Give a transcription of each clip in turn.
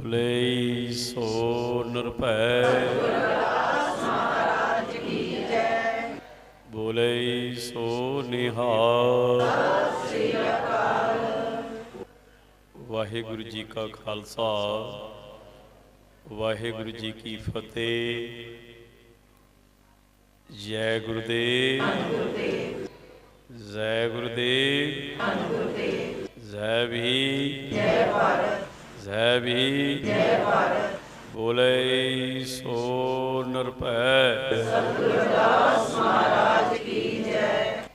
ਬੋਲੇ ਸੋ ਨਿਰਭੈ ਬੋਲੇ ਸੋ ਨਿਹਾਲ। ਵਾਹਿਗੁਰੂ ਜੀ ਕਾ ਖਾਲਸਾ ਵਾਹਿਗੁਰੂ ਜੀ ਕੀ ਫਤਿਹ। ਜੈ ਗੁਰਦੇਵ ਜੈ ਗੁਰਦੇਵ ਜੈ ਵੀ ਜੈ ਵੀ ਬੋਲੇ ਸੋ ਨਿਰਭੈ। ਸਤਿਗੁਰੂ ਰਵਿਦਾਸ ਮਹਾਰਾਜ ਕੀ ਜੈ।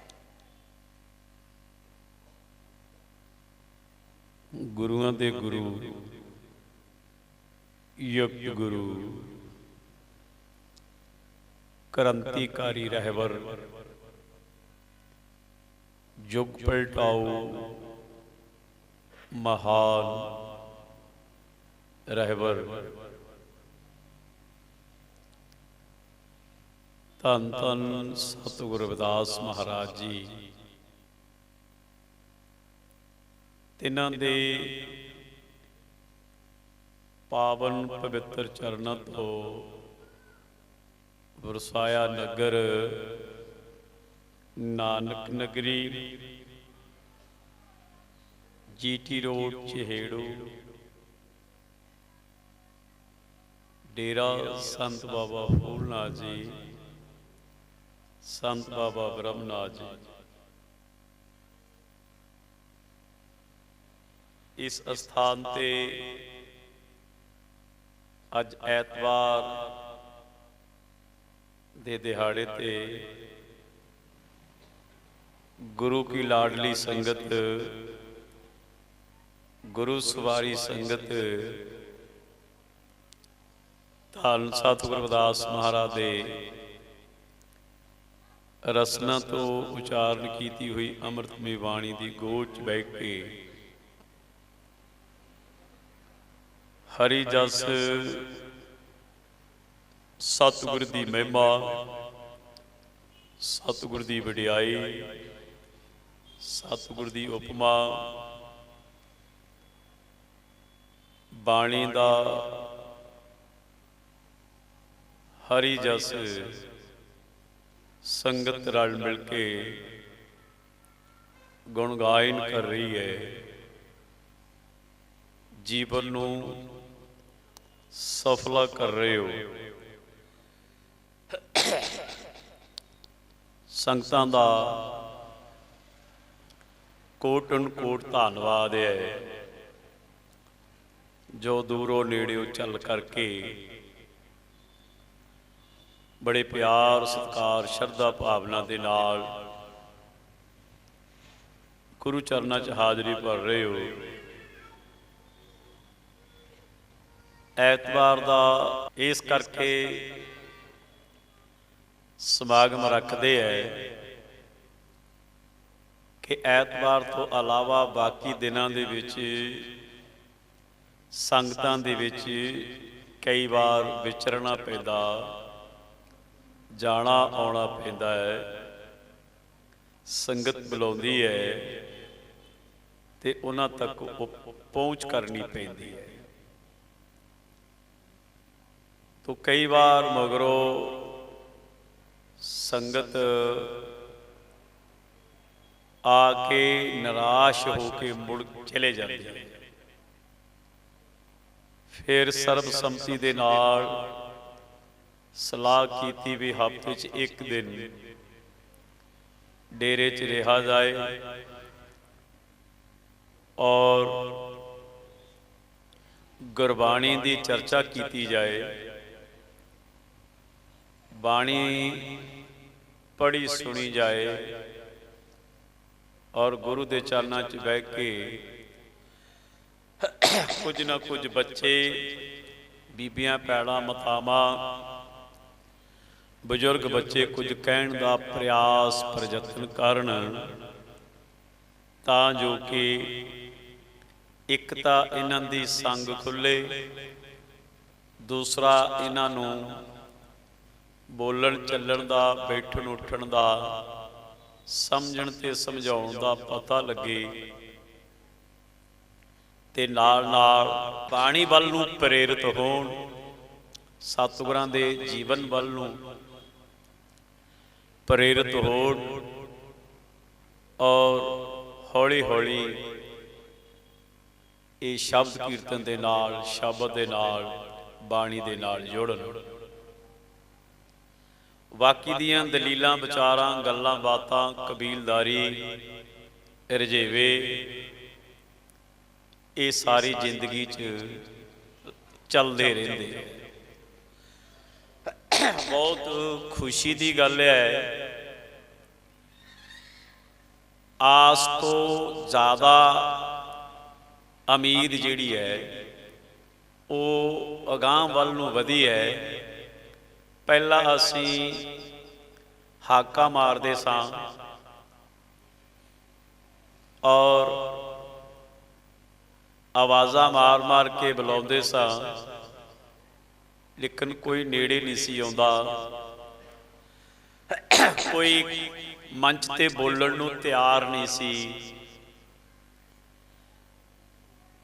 ਗੁਰੂਆਂ ਦੇ ਗੁਰੂ ਯੁਗਤ ਗੁਰੂ ਕ੍ਰਾਂਤੀਕਾਰੀ ਰਹਿਬਰ ਯੁਗ ਪਲਟਾਊ ਮਹਾਨ ਰਹਿਬਰ ਧੰਨ ਧੰਨ ਸਤਿਗੁਰੂ ਰਵਿਦਾਸ ਮਹਾਰਾਜ ਜੀ, ਤਿਨਾਂ ਦੇ ਪਾਵਨ ਪਵਿੱਤਰ ਚਰਨਾਂ ਤੋਂ ਵਰਸਾਇਆ ਨਗਰ ਨਾਨਕ ਨਗਰੀ ਜੀਟੀ ਰੋਡ ਚਹੇੜੂ ਡੇਰਾ ਸੰਤ ਬਾਬਾ ਫੂਲਨਾਥ ਜੀ ਸੰਤ ਬਾਬਾ ਬ੍ਰਹਮਨਾਥ ਜੀ। ਇਸ ਅਸਥਾਨ ਤੇ ਅੱਜ ਐਤਵਾਰ ਦੇ ਦਿਹਾੜੇ ਤੇ ਗੁਰੂ ਕੀ ਲਾਡਲੀ ਸੰਗਤ ਗੁਰੂ ਸਵਾਰੀ ਸੰਗਤ ਧੰਨ ਸਤਿਗੁਰੂ ਰਵਿਦਾਸ ਮਹਾਰਾਜ ਦੇ ਰਸਨਾ ਤੋਂ ਉਚਾਰਨ ਕੀਤੀ ਹੋਈ ਅੰਮ੍ਰਿਤਮਈ ਬਾਣੀ ਦੀ ਗੋਦ 'ਚ ਬੈਠ ਕੇ ਹਰੀ ਜਸ ਸਤਿਗੁਰ ਦੀ ਮਹਿਮਾ ਸਤਿਗੁਰ ਦੀ ਵਡਿਆਈ ਸਤਿਗੁਰ ਦੀ ਉਪਮਾ ਬਾਣੀ ਦਾ ਹਰੀ ਜਸ ਸੰਗਤ ਰਲ ਮਿਲ ਕੇ ਗੁਣ ਗਾਇਨ ਕਰ ਰਹੀ ਹੈ। ਜੀਵਨ ਨੂੰ ਸਫਲਾ ਕਰ ਰਹੇ ਹੋ। ਸੰਗਤਾਂ ਦਾ ਕੋਟਨ ਕੋਟ ਧੰਨਵਾਦ ਹੈ ਜੋ ਦੂਰੋਂ ਨੇੜਿਓਂ ਚੱਲ ਕਰਕੇ ਬੜੇ ਪਿਆਰ ਸਤਿਕਾਰ ਸ਼ਰਧਾ ਭਾਵਨਾ ਦੇ ਨਾਲ ਗੁਰੂ ਚਰਨਾਂ 'ਚ ਹਾਜ਼ਰੀ ਭਰ ਰਹੇ ਹੋ। ਐਤਵਾਰ ਦਾ ਇਸ ਕਰਕੇ ਸਮਾਗਮ ਰੱਖਦੇ ਹੈ ਕਿ ਐਤਵਾਰ ਤੋਂ ਇਲਾਵਾ ਬਾਕੀ ਦਿਨਾਂ ਦੇ ਵਿੱਚ ਸੰਗਤਾਂ ਦੇ ਵਿੱਚ ਕਈ ਵਾਰ ਵਿਚਰਨਾ ਪੈਂਦਾ, ਜਾਣਾ ਆਉਣਾ ਪੈਂਦਾ ਹੈ। ਸੰਗਤ ਬੁਲਾਉਂਦੀ ਹੈ ਤੇ ਉਹਨਾਂ ਤੱਕ ਪਹੁੰਚ ਕਰਨੀ ਪੈਂਦੀ ਹੈ। ਤੋ ਕਈ ਵਾਰ ਮਗਰੋਂ ਸੰਗਤ ਆ ਕੇ ਨਿਰਾਸ਼ ਹੋ ਕੇ ਮੁੜ ਚਲੇ ਜਾਂਦੀ ਹੈ। ਫਿਰ ਸਰਬਸੰਮਤੀ ਦੇ ਨਾਲ ਸਲਾਹ ਕੀਤੀ ਵੀ ਹਫ਼ਤੇ 'ਚ ਇੱਕ ਦਿਨ ਡੇਰੇ 'ਚ ਰਿਹਾ ਜਾਏ ਔਰ ਗੁਰਬਾਣੀ ਦੀ ਚਰਚਾ ਕੀਤੀ ਜਾਏ, ਬਾਣੀ ਪੜ੍ਹੀ ਸੁਣੀ ਜਾਏ ਔਰ ਗੁਰੂ ਦੇ ਚਰਨਾਂ 'ਚ ਬਹਿ ਕੇ ਕੁਝ ਨਾ ਕੁਝ ਬੱਚੇ ਬੀਬੀਆਂ ਭੈਣਾਂ ਮਾਤਾਵਾਂ ਬਜ਼ੁਰਗ ਬੱਚੇ ਕੁਝ ਕਹਿਣ ਦਾ ਪ੍ਰਯਾਸ ਪ੍ਰਯਤਨ ਕਰਨ ਤਾਂ ਜੋ ਕਿ ਇੱਕ ਤਾਂ ਇਹਨਾਂ ਦੀ ਸੰਗ ਖੁੱਲੇ, ਦੂਸਰਾ ਇਹਨਾਂ ਨੂੰ ਬੋਲਣ ਚੱਲਣ ਦਾ ਬੈਠਣ ਉੱਠਣ ਦਾ ਸਮਝਣ ਤੇ ਸਮਝਾਉਣ ਦਾ ਪਤਾ ਲੱਗੇ। ਤੇ ਨਾਲ ਨਾਲ ਬਾਣੀ ਵੱਲ ਨੂੰ ਪ੍ਰੇਰਿਤ ਹੋਣ, ਸਤਿਗੁਰਾਂ ਦੇ ਜੀਵਨ ਵੱਲ ਨੂੰ ਪ੍ਰੇਰਿਤ ਹੋਣ ਔਰ ਹੌਲੀ ਹੌਲੀ ਇਹ ਸ਼ਬਦ ਕੀਰਤਨ ਦੇ ਨਾਲ, ਸ਼ਬਦ ਦੇ ਨਾਲ, ਬਾਣੀ ਦੇ ਨਾਲ ਜੁੜਨ। ਬਾਕੀ ਦੀਆਂ ਦਲੀਲਾਂ, ਵਿਚਾਰਾਂ, ਗੱਲਾਂ ਬਾਤਾਂ, ਕਬੀਲਦਾਰੀ, ਰਜੇਵੇ, ਇਹ ਸਾਰੀ ਜ਼ਿੰਦਗੀ 'ਚ ਚੱਲਦੇ ਰਹਿੰਦੇ। ਬਹੁਤ ਖੁਸ਼ੀ ਦੀ ਗੱਲ ਹੈ, ਆਸ ਤੋਂ ਜ਼ਿਆਦਾ ਉਮੀਦ ਜਿਹੜੀ ਹੈ ਉਹ ਅਗਾਂਹ ਵੱਲ ਨੂੰ ਵਧੀ ਹੈ। ਪਹਿਲਾਂ ਅਸੀਂ ਹਾਕਾਂ ਮਾਰਦੇ ਸਾਂ ਔਰ ਆਵਾਜ਼ਾਂ ਮਾਰ ਮਾਰ ਕੇ ਬੁਲਾਉਂਦੇ ਸਾਂ, ਲੇਕਿਨ ਕੋਈ ਨੇੜੇ ਨਹੀਂ ਸੀ ਆਉਂਦਾ, ਕੋਈ ਮੰਚ ਤੇ ਬੋਲਣ ਨੂੰ ਤਿਆਰ ਨਹੀਂ ਸੀ,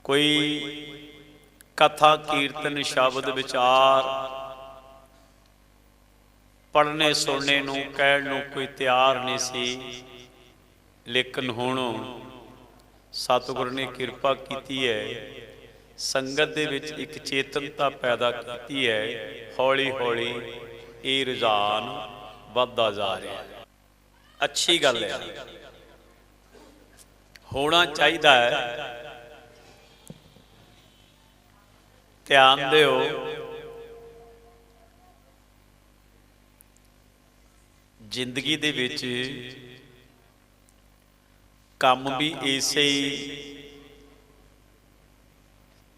ਕੋਈ ਕਥਾ ਕੀਰਤਨ ਸ਼ਬਦ ਵਿਚਾਰ ਪੜ੍ਹਨੇ ਸੁਣਨੇ ਨੂੰ ਕਹਿਣ ਨੂੰ ਕੋਈ ਤਿਆਰ ਨਹੀਂ ਸੀ। ਲੇਕਿਨ ਹੁਣ ਸਤਿਗੁਰ ਨੇ ਕਿਰਪਾ ਕੀਤੀ ਹੈ, ਸੰਗਤ ਦੇ ਵਿੱਚ ਇੱਕ ਚੇਤਨਤਾ ਪੈਦਾ ਕੀਤੀ ਹੈ। ਹੌਲੀ ਹੌਲੀ ਇਹ ਰੁਝਾਨ ਵੱਧਦਾ ਜਾ ਰਿਹਾ ਹੈ। ਅੱਛੀ ਗੱਲ ਹੈ, ਹੋਣਾ ਚਾਹੀਦਾ ਹੈ। ਧਿਆਨ ਦਿਓ, ਜ਼ਿੰਦਗੀ ਦੇ ਵਿੱਚ ਕੰਮ ਵੀ ਇਸੇ ਹੀ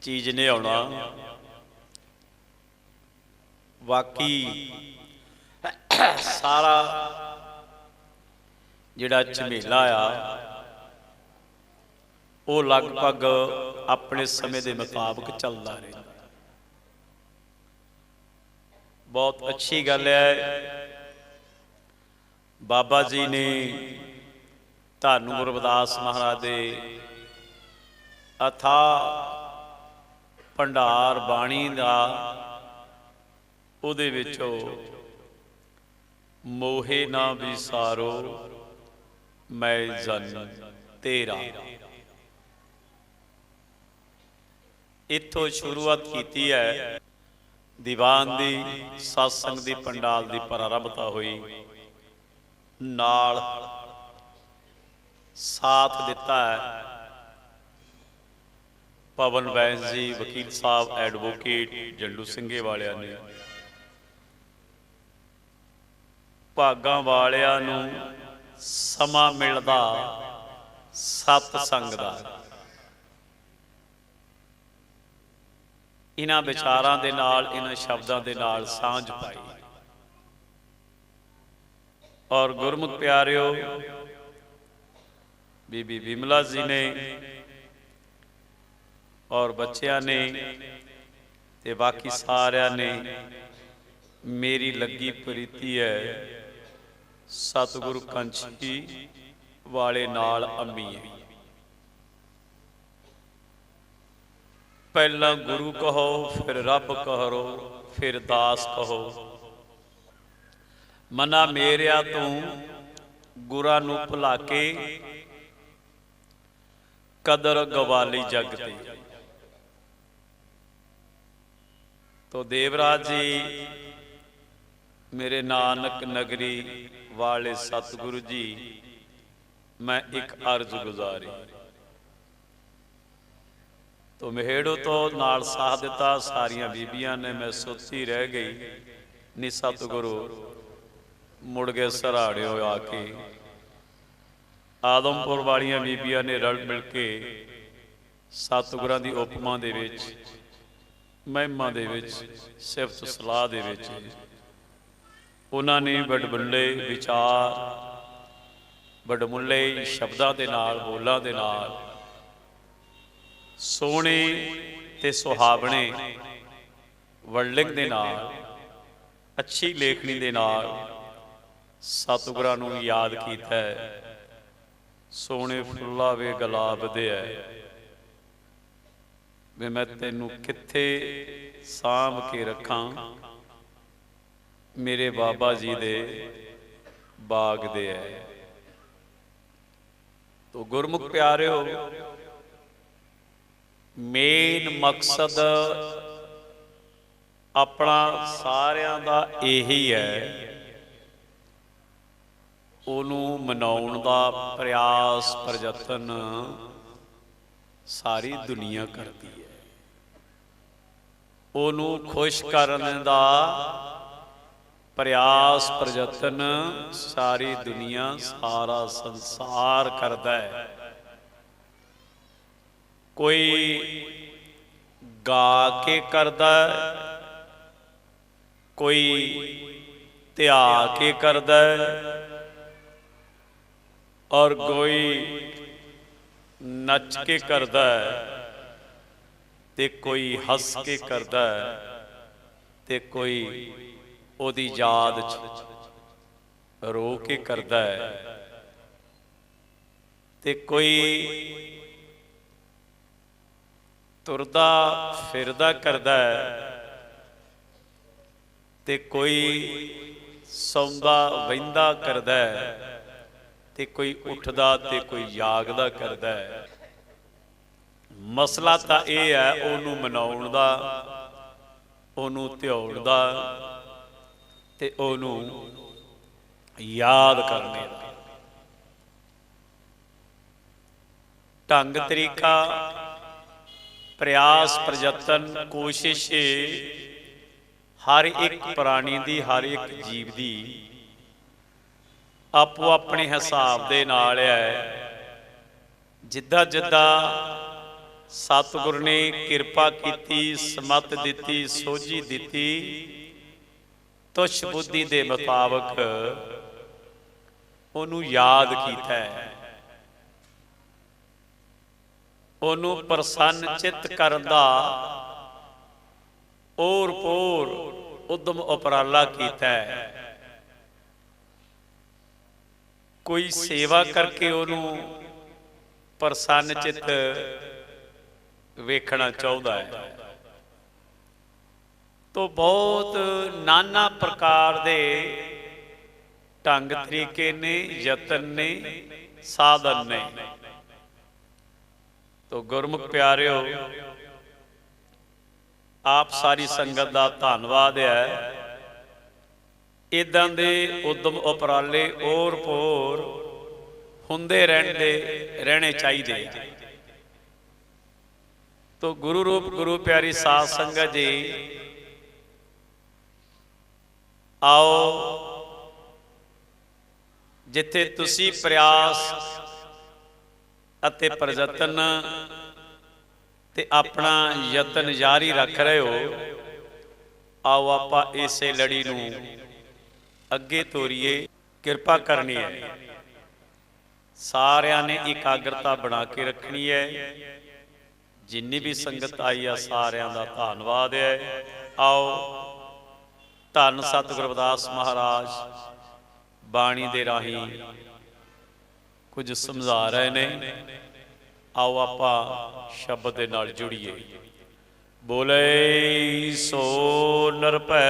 ਚੀਜ਼ ਨੇ ਆਉਣਾ। ਬਾਕੀ ਸਾਰਾ ਜਿਹੜਾ ਝਮੇਲਾ ਆ ਉਹ ਲਗਭਗ ਆਪਣੇ ਸਮੇਂ ਦੇ ਮੁਤਾਬਕ ਚੱਲਦਾ ਰਹਿੰਦਾ। ਬਹੁਤ ਅੱਛੀ ਗੱਲ ਹੈ, ਬਾਬਾ ਜੀ ਨੇ ਧੰਨ ਗੁਰੂ ਰਵਿਦਾਸ ਮਹਾਰਾਜ ਦੇ ਅਥਾਹ ਭੰਡਾਰ ਬਾਣੀ ਦਾ, ਉਹਦੇ ਵਿੱਚੋਂ ਮੋਹੇ ਨਾ ਵਿਸਾਰੋ ਮੈਂ ਜਨ ਤੇਰਾ, ਇੱਥੋਂ ਸ਼ੁਰੂਆਤ ਕੀਤੀ ਹੈ। ਦੀਵਾਨ ਦੀ, ਸਤਸੰਗ ਦੀ, ਪੰਡਾਲ ਦੀ ਪ੍ਰਾਰੰਭਤਾ ਹੋਈ, ਨਾਲ ਸਾਥ ਦਿੱਤਾ ਹੈ ਪਵਨ ਵੈਸ ਜੀ, ਵਕੀਲ ਸਾਹਿਬ, ਐਡਵੋਕੇਟ ਜੰਡੂ ਸਿੰਘੇ ਵਾਲਿਆਂ ਨੇ। ਭਾਗਾਂ ਵਾਲਿਆਂ ਨੂੰ ਸਮਾਂ ਮਿਲਦਾ ਸਤਸੰਗ ਦਾ, ਇਹਨਾਂ ਵਿਚਾਰਾਂ ਦੇ ਨਾਲ, ਇਹਨਾਂ ਸ਼ਬਦਾਂ ਦੇ ਨਾਲ ਸਾਂਝ ਪਾਈ। ਔਰ ਗੁਰਮੁਖ ਪਿਆਰਿਓ, ਬੀਬੀ ਵਿਮਲਾ ਜੀ ਨੇ ਔਰ ਬੱਚਿਆਂ ਨੇ ਤੇ ਬਾਕੀ ਸਾਰਿਆਂ ਨੇ ਮੇਰੀ ਲੱਗੀ ਪ੍ਰੀਤੀ ਹੈ ਸਤਿਗੁਰੂ ਕੰਛੀ ਵਾਲੇ ਨਾਲ ਅੰਮੀਏ। ਪਹਿਲਾਂ ਗੁਰੂ ਕਹੋ, ਫਿਰ ਰੱਬ ਕਹੋ, ਫਿਰ ਦਾਸ ਕਹੋ। ਮਨਾ ਮੇਰਿਆ ਤੂੰ ਗੁਰਾਂ ਨੂੰ ਭੁਲਾ ਕੇ, ਕਦਰ ਗਵਾਲੀ ਜਗ ਤੇ। ਤੋ ਦੇਵਰਾਜ ਜੀ, ਮੇਰੇ ਨਾਨਕ ਨਗਰੀ ਵਾਲੇ ਸਤਿਗੁਰੂ ਜੀ, ਮੈਂ ਇੱਕ ਅਰਜ਼ ਗੁਜ਼ਾਰੀ। ਤੋ ਮਹੇੜੋ ਤੋਂ ਨਾਲ ਸਾਥ ਦਿੱਤਾ, ਸਾਰੀਆਂ ਬੀਬੀਆਂ ਨੇ, ਮੈਂ ਸੁੱਤੀ ਰਹਿ ਗਈ। ਨੀ ਸਤਿਗੁਰੂ ਮੁੜ ਗਏ ਸਰਾੜਿਓ ਆ ਕੇ। ਆਦਮਪੁਰ ਵਾਲੀਆਂ ਬੀਬੀਆਂ ਨੇ ਰਲ ਮਿਲ ਕੇ ਸਤਿਗੁਰਾਂ ਦੀ ਉਪਮਾ ਦੇ ਵਿੱਚ, ਮਹਿਮਾ ਦੇ ਵਿੱਚ, ਸਿਫਤ ਸਲਾਹ ਦੇ ਵਿੱਚ ਉਹਨਾਂ ਨੇ ਵਡਮੁੱਲੇ ਵਿਚਾਰ, ਵਡਮੁੱਲੇ ਸ਼ਬਦਾਂ ਦੇ ਨਾਲ, ਬੋਲਾਂ ਦੇ ਨਾਲ, ਸੋਹਣੇ ਤੇ ਸੁਹਾਵਣੇ ਵਰਡਿੰਗ ਦੇ ਨਾਲ, ਅੱਛੀ ਲੇਖਣੀ ਦੇ ਨਾਲ ਸਤਿਗੁਰਾਂ ਨੂੰ ਯਾਦ ਕੀਤਾ ਹੈ। ਸੋਹਣੇ ਫੁੱਲਾਂ ਵੇ ਗੁਲਾਬ ਦੇ ਹੈ, ਵੀ मैं तेनू कित्थे साम के रखां मेरे बाबा जी दे बाग दे है। तो गुरमुख प्यारे हो, मेन मकसद अपना सारियां दा यही है, ਉਹਨੂੰ ਮਨਾਉਣ ਦਾ ਪ੍ਰयास ਪ੍ਰਯਤਨ ਸਾਰੀ ਦੁਨੀਆ ਕਰਦੀ ਹੈ। ਉਹਨੂੰ ਖੁਸ਼ ਕਰਨ ਦਾ ਪ੍ਰयास ਪ੍ਰਯਤਨ ਸਾਰੀ ਦੁਨੀਆ, ਸਾਰਾ ਸੰਸਾਰ ਕਰਦਾ ਹੈ। ਕੋਈ ਗਾ ਕੇ ਕਰਦਾ, ਕੋਈ ਧਿਆ ਕੇ ਕਰਦਾ और कोई नच के करदा है, ते कोई हस के करदा है, ते कोई ओदी याद च रो के करदा है, ते कोई तुरदा फिरदा करदा है, ते कोई सौंदा बहिंदा करदा है, ते कोई उठदा ते कोई जागदा करदा है। मसला तां इह है ओनू मनाउण दा, ओनू ध्याउण दा ते ओनू याद करने दा। ढंग तरीका, प्रयास प्रयतन, कोशिश हर एक प्राणी दी, हर एक जीव दी आपो अपने हिसाब दे नाल है। जिद्दां जिद्दां सतगुर ने किरपा कीती, समत दिती, सोझी दिती, तुछ बुद्धि दे मुताबक ओनू याद कीता है, ओनू प्रसन्न चित करन दा ओर पोर उद्यम उपराला कीता है। कोई सेवा करके उन्हों प्रसन्न चित वेखना चाहता है। तो बहुत नाना प्रकार दे ढंग तरीके ने, यतन ने, साधन ने। तो गुरमुख प्यारे हो, आप सारी संगत का धन्नवाद है। इदां दे उद्यम उपराले ओर पोर हुंदे रहने चाहिए। तो गुरु रूप गुरु प्यारी साध संगत जी, आओ जिथे तुसी प्रयास अते प्रयतन ते अपना यतन जारी रख रहे हो, आओ आपां इसे लड़ी नूं अगे तोरीए। किरपा करनी है, सारियां ने एकाग्रता बना के रखनी है। जिन्नी भी संगत आई है सारियां दा धन्नवाद है। आओ धन सतगुर रविदास महाराज बाणी दे राही कुछ समझा रहे ने। आओ आपां शब्द दे नाल जुड़िए। बोले सो निरभै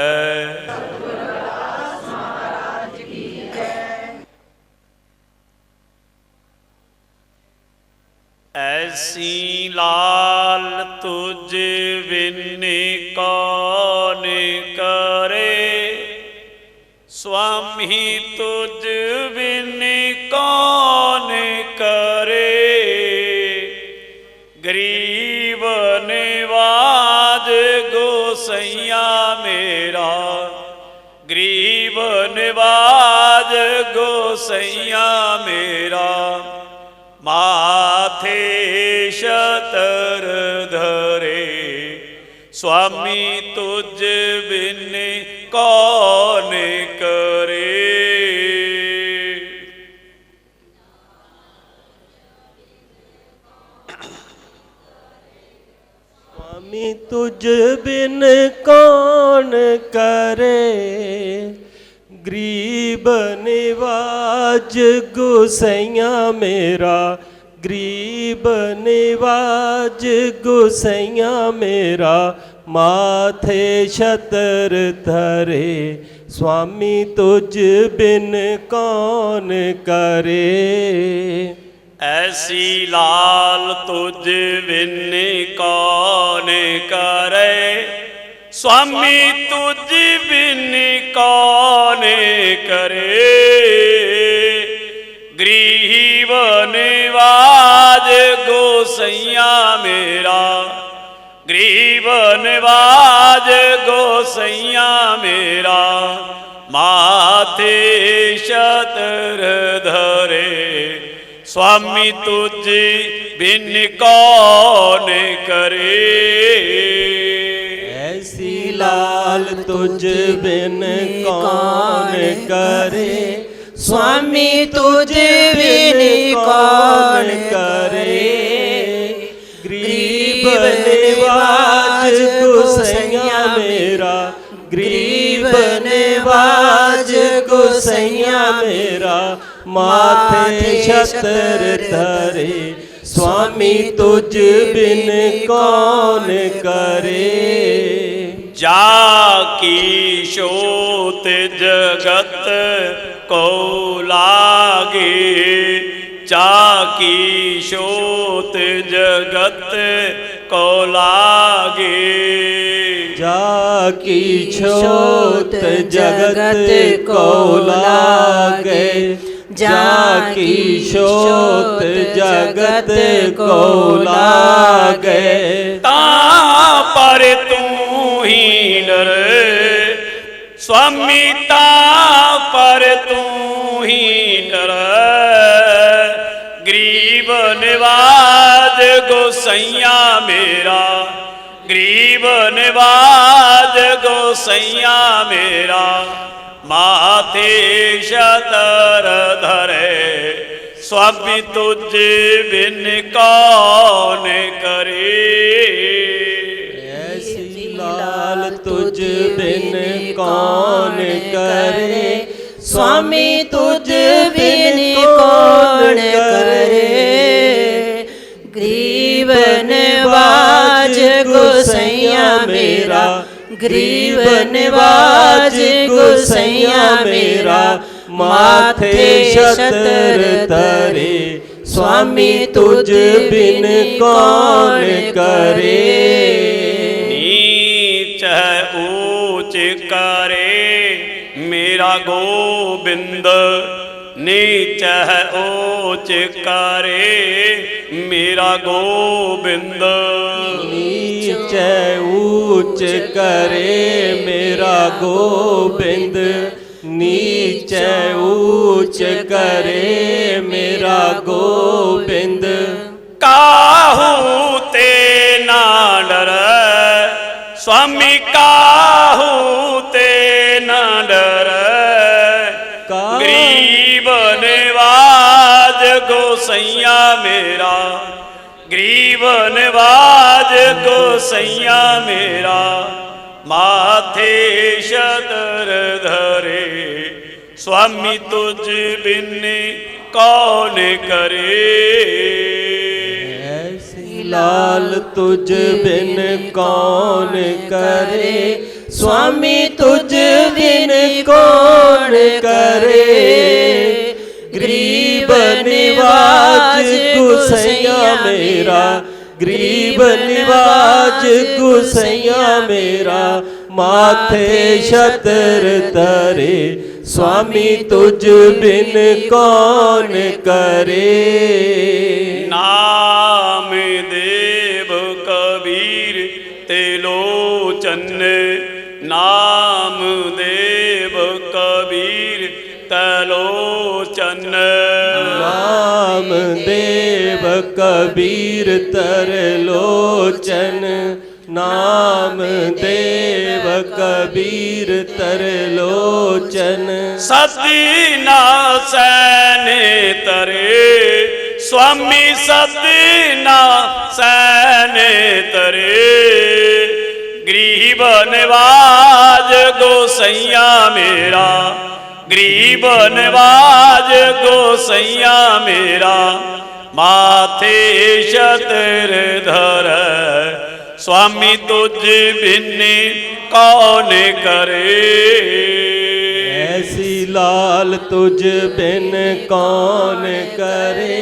ऐसी लाल तुझ बिन कौन करे, स्वामी तुझ बिन कौन करे। गरीब निवाज गोसैया मेरा, गरीब निवाज गोसैया मेरा। माथे शतर धरे, स्वामी तुझ बिन कौन करे। स्वामी तुझ बिन कौन करे। गरीब निवाज गोसैया मेरा, गरीब निवाज गुसैया मेरा, माथे छतर धरे, स्वामी तुझ बिन कौन करे। ऐसी लाल तुझ बिन कौन करे, स्वामी तुझ बिन कौन करे। गरीब निवाज गोसैया मेरा, गरीब निवाज गोसैया मेरा, माथे छतर धरे, स्वामी तुझ बिन कौन करे। ऐसी लाल तुझ बिन कौन करे, स्वामी तुझ बिन कौन करे। गरीब निवाज गुसैया मेरा, गरीब निवाज गुसैया मेरा, माथे छतर धरे, स्वामी तुझ बिन कौन करे। जाकी शोत जगत को लागे, जाकी शोत जगत को लागे। जाकी छोत जगत को लागे, जाकी शोत जगत को लागे। तां पर तू ही डर, स्वामी तां पर तू ही डर। गरीब निवाज गोसैया मेरा, गरीब निवाज गोसैया मेरा, माथे छतर धरे, स्वामी तुझ बिन कौन करे। ऐसी लाल तुझ बिन कौन करे, स्वामी तुझ बिन कौन करे। गरीब निवाज गोसैया मेरा, गरीब निवाज गोसैया मेरा, माथे छतर धरे, स्वामी तुझ बिन कौन करे। नीच ऊंच करे मेरा गोबिंद, नीच ऊंच करे मेरा गोबिंद। नीच ऊंच करे मेरा गोबिंद, नीच ऊंच करे मेरा गोबिंद। काहू ते ना डर, स्वामी काहू ते ना डर। गरीब निवाज गोसैया मेरा, गरीब निवाज गोसैया मेरा, माथे छतर धरे, स्वामी तुझ बिन कौन करे। ऐसी लाल तुझ बिन कौन करे, स्वामी तुझ बिन कौन करे। गरीब निवाज गुसैया मेरा, गरीब निवाज गुसैया मेरा, माथे छतर धरे, स्वामी तुझ बिन कौन करे। नाम देव कबीर ते लोचन, नाम देव कबीर तलोचन। नाम देव कबीर तरलोचन, नाम देव कबीर तरलोचन। सदना सैन तरे, स्वामी सदना सैन तरे। गरीब निवाज गोसैया मेरा, गरीब निवाज गोसैया मेरा, माथे छतर धरै, स्वामी तुझ बिन कौन करे। ऐसी लाल तुझ बिन कौन करे,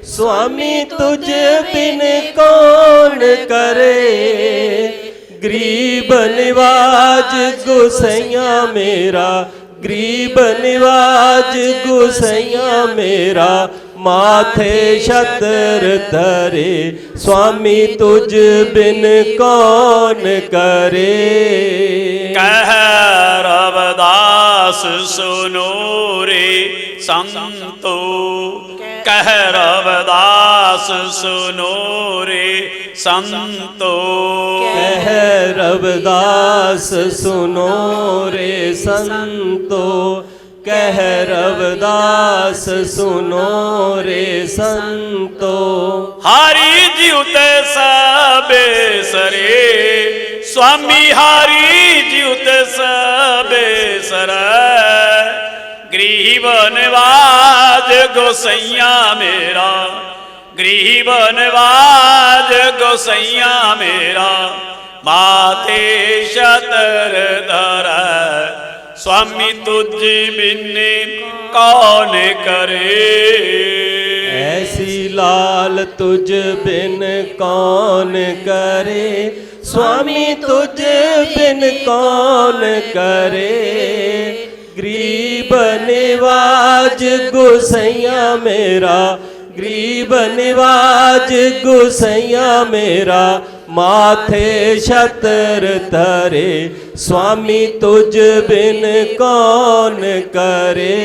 स्वामी तुझ बिन कौन करे। गरीब निवाज गुसैया मेरा, गरीब निवाज गुसैया मेरा, माथे छतर धरे, स्वामी तुझ बिन कौन करे। कह रविदास सुनो रे संतो, कह रविदास सुनो रे संतो। कह रविदास सुनो रे संतो, कह रविदास सुनो रे संतो। हरि जीवत सबे सरे, स्वामी हरि जीवत सबे सरै। गरीब निवाज गोसैया मेरा, गरीब निवाज गोसैया मेरा, माथे छतर धरै, स्वामी तुझ बिन कौन करे। ऐसी लाल तुझ बिन कौन करे, स्वामी तुझ बिन कौन करे। गरीब निवाज गुसैया मेरा, गरीब निवाज गुसैया मेरा, माथे छतर धरे, स्वामी तुझ बिन कौन करे।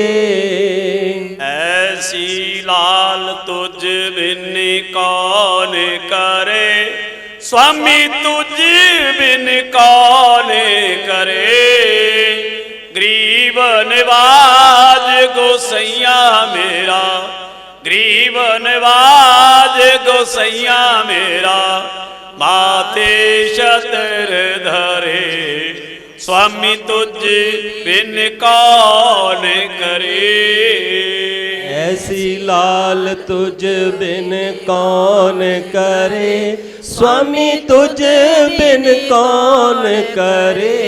ऐसी लाल तुझ बिन कौन करे, स्वामी तुझ बिन कौन करे। गरीब निवाज गोसैया मेरा, गरीब निवाज गोसैया मेरा, माथे छतर धरे, स्वामी तुझ बिन कौन करे। ऐसी लाल तुझ बिन कौन करे, स्वामी तुझ बिन कौन करे।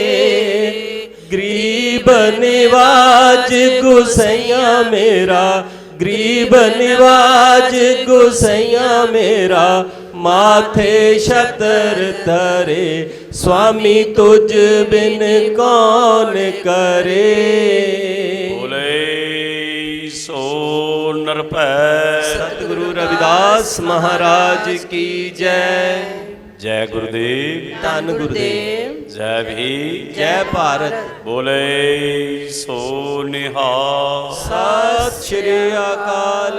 गरीब निवाज गुसैया मेरा, गरीब निवाज गुसैया मेरा, माथे छतर धरे, स्वामी तुझ बिन कौन करे। बोले सो नरपै। सतगुरु रविदास महाराज की जय। जय गुरुदेव, धन गुरुदेव, जय भीम, जय भारत। बोले सो निहाल। सत श्री अकाल।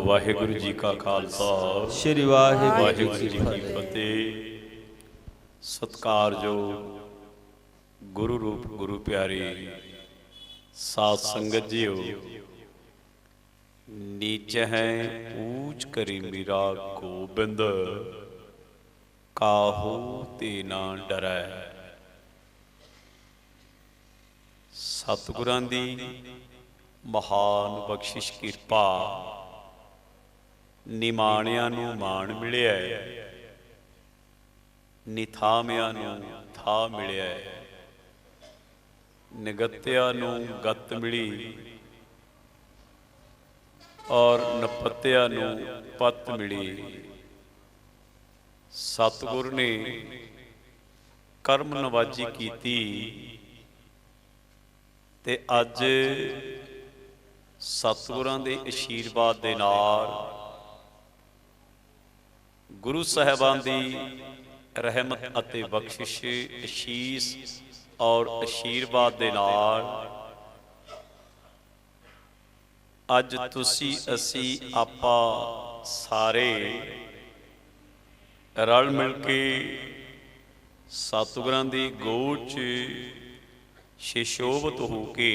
वाहिगुरु जी का खालसा, श्री वाहिगुरु वाहिगुरु जी जी की की फतेह। फतेह। सत्कारयोग गुरु रूप गुरु प्यारी साध संगत जीओ, नीच है ऊंच करी मीरा गोबिंद, काहू ते ना डरै। सतगुरां दी महान बख्शिश किरपा, निमाणिਆਂ ਨੂੰ ਮਾਣ ਮਿਲਿਆ, ਨਿਥਾਵਿਆਂ ਨੂੰ ਥਾ ਮਿਲਿਆ, ਨਿਗਤਿਆਂ ਨੂੰ ਗਤ ਮਿਲੀ ਔਰ ਨਪਤਿਆਂ ਨੂੰ ਪਤ ਮਿਲੀ। ਸਤਿਗੁਰ ਨੇ ਕਰਮ ਨਵਾਜੀ ਕੀਤੀ ਤੇ ਅੱਜ ਸਤਿਗੁਰਾਂ ਦੇ ਅਸ਼ੀਰਵਾਦ ਦੇ ਨਾਲ, ਗੁਰੂ ਸਾਹਿਬਾਨ ਦੀ ਰਹਿਮਤ ਅਤੇ ਬਖਸ਼ਿਸ਼, ਅਸ਼ੀਸ ਔਰ ਅਸ਼ੀਰਵਾਦ ਦੇ ਨਾਲ ਅੱਜ ਤੁਸੀਂ ਅਸੀਂ ਆਪਾਂ ਸਾਰੇ ਰਲ ਮਿਲ ਕੇ ਸਤਿਗੁਰਾਂ ਦੀ ਗੋਦ 'ਚ ਸ਼ਿਸ਼ੋਭਤ ਹੋ ਕੇ,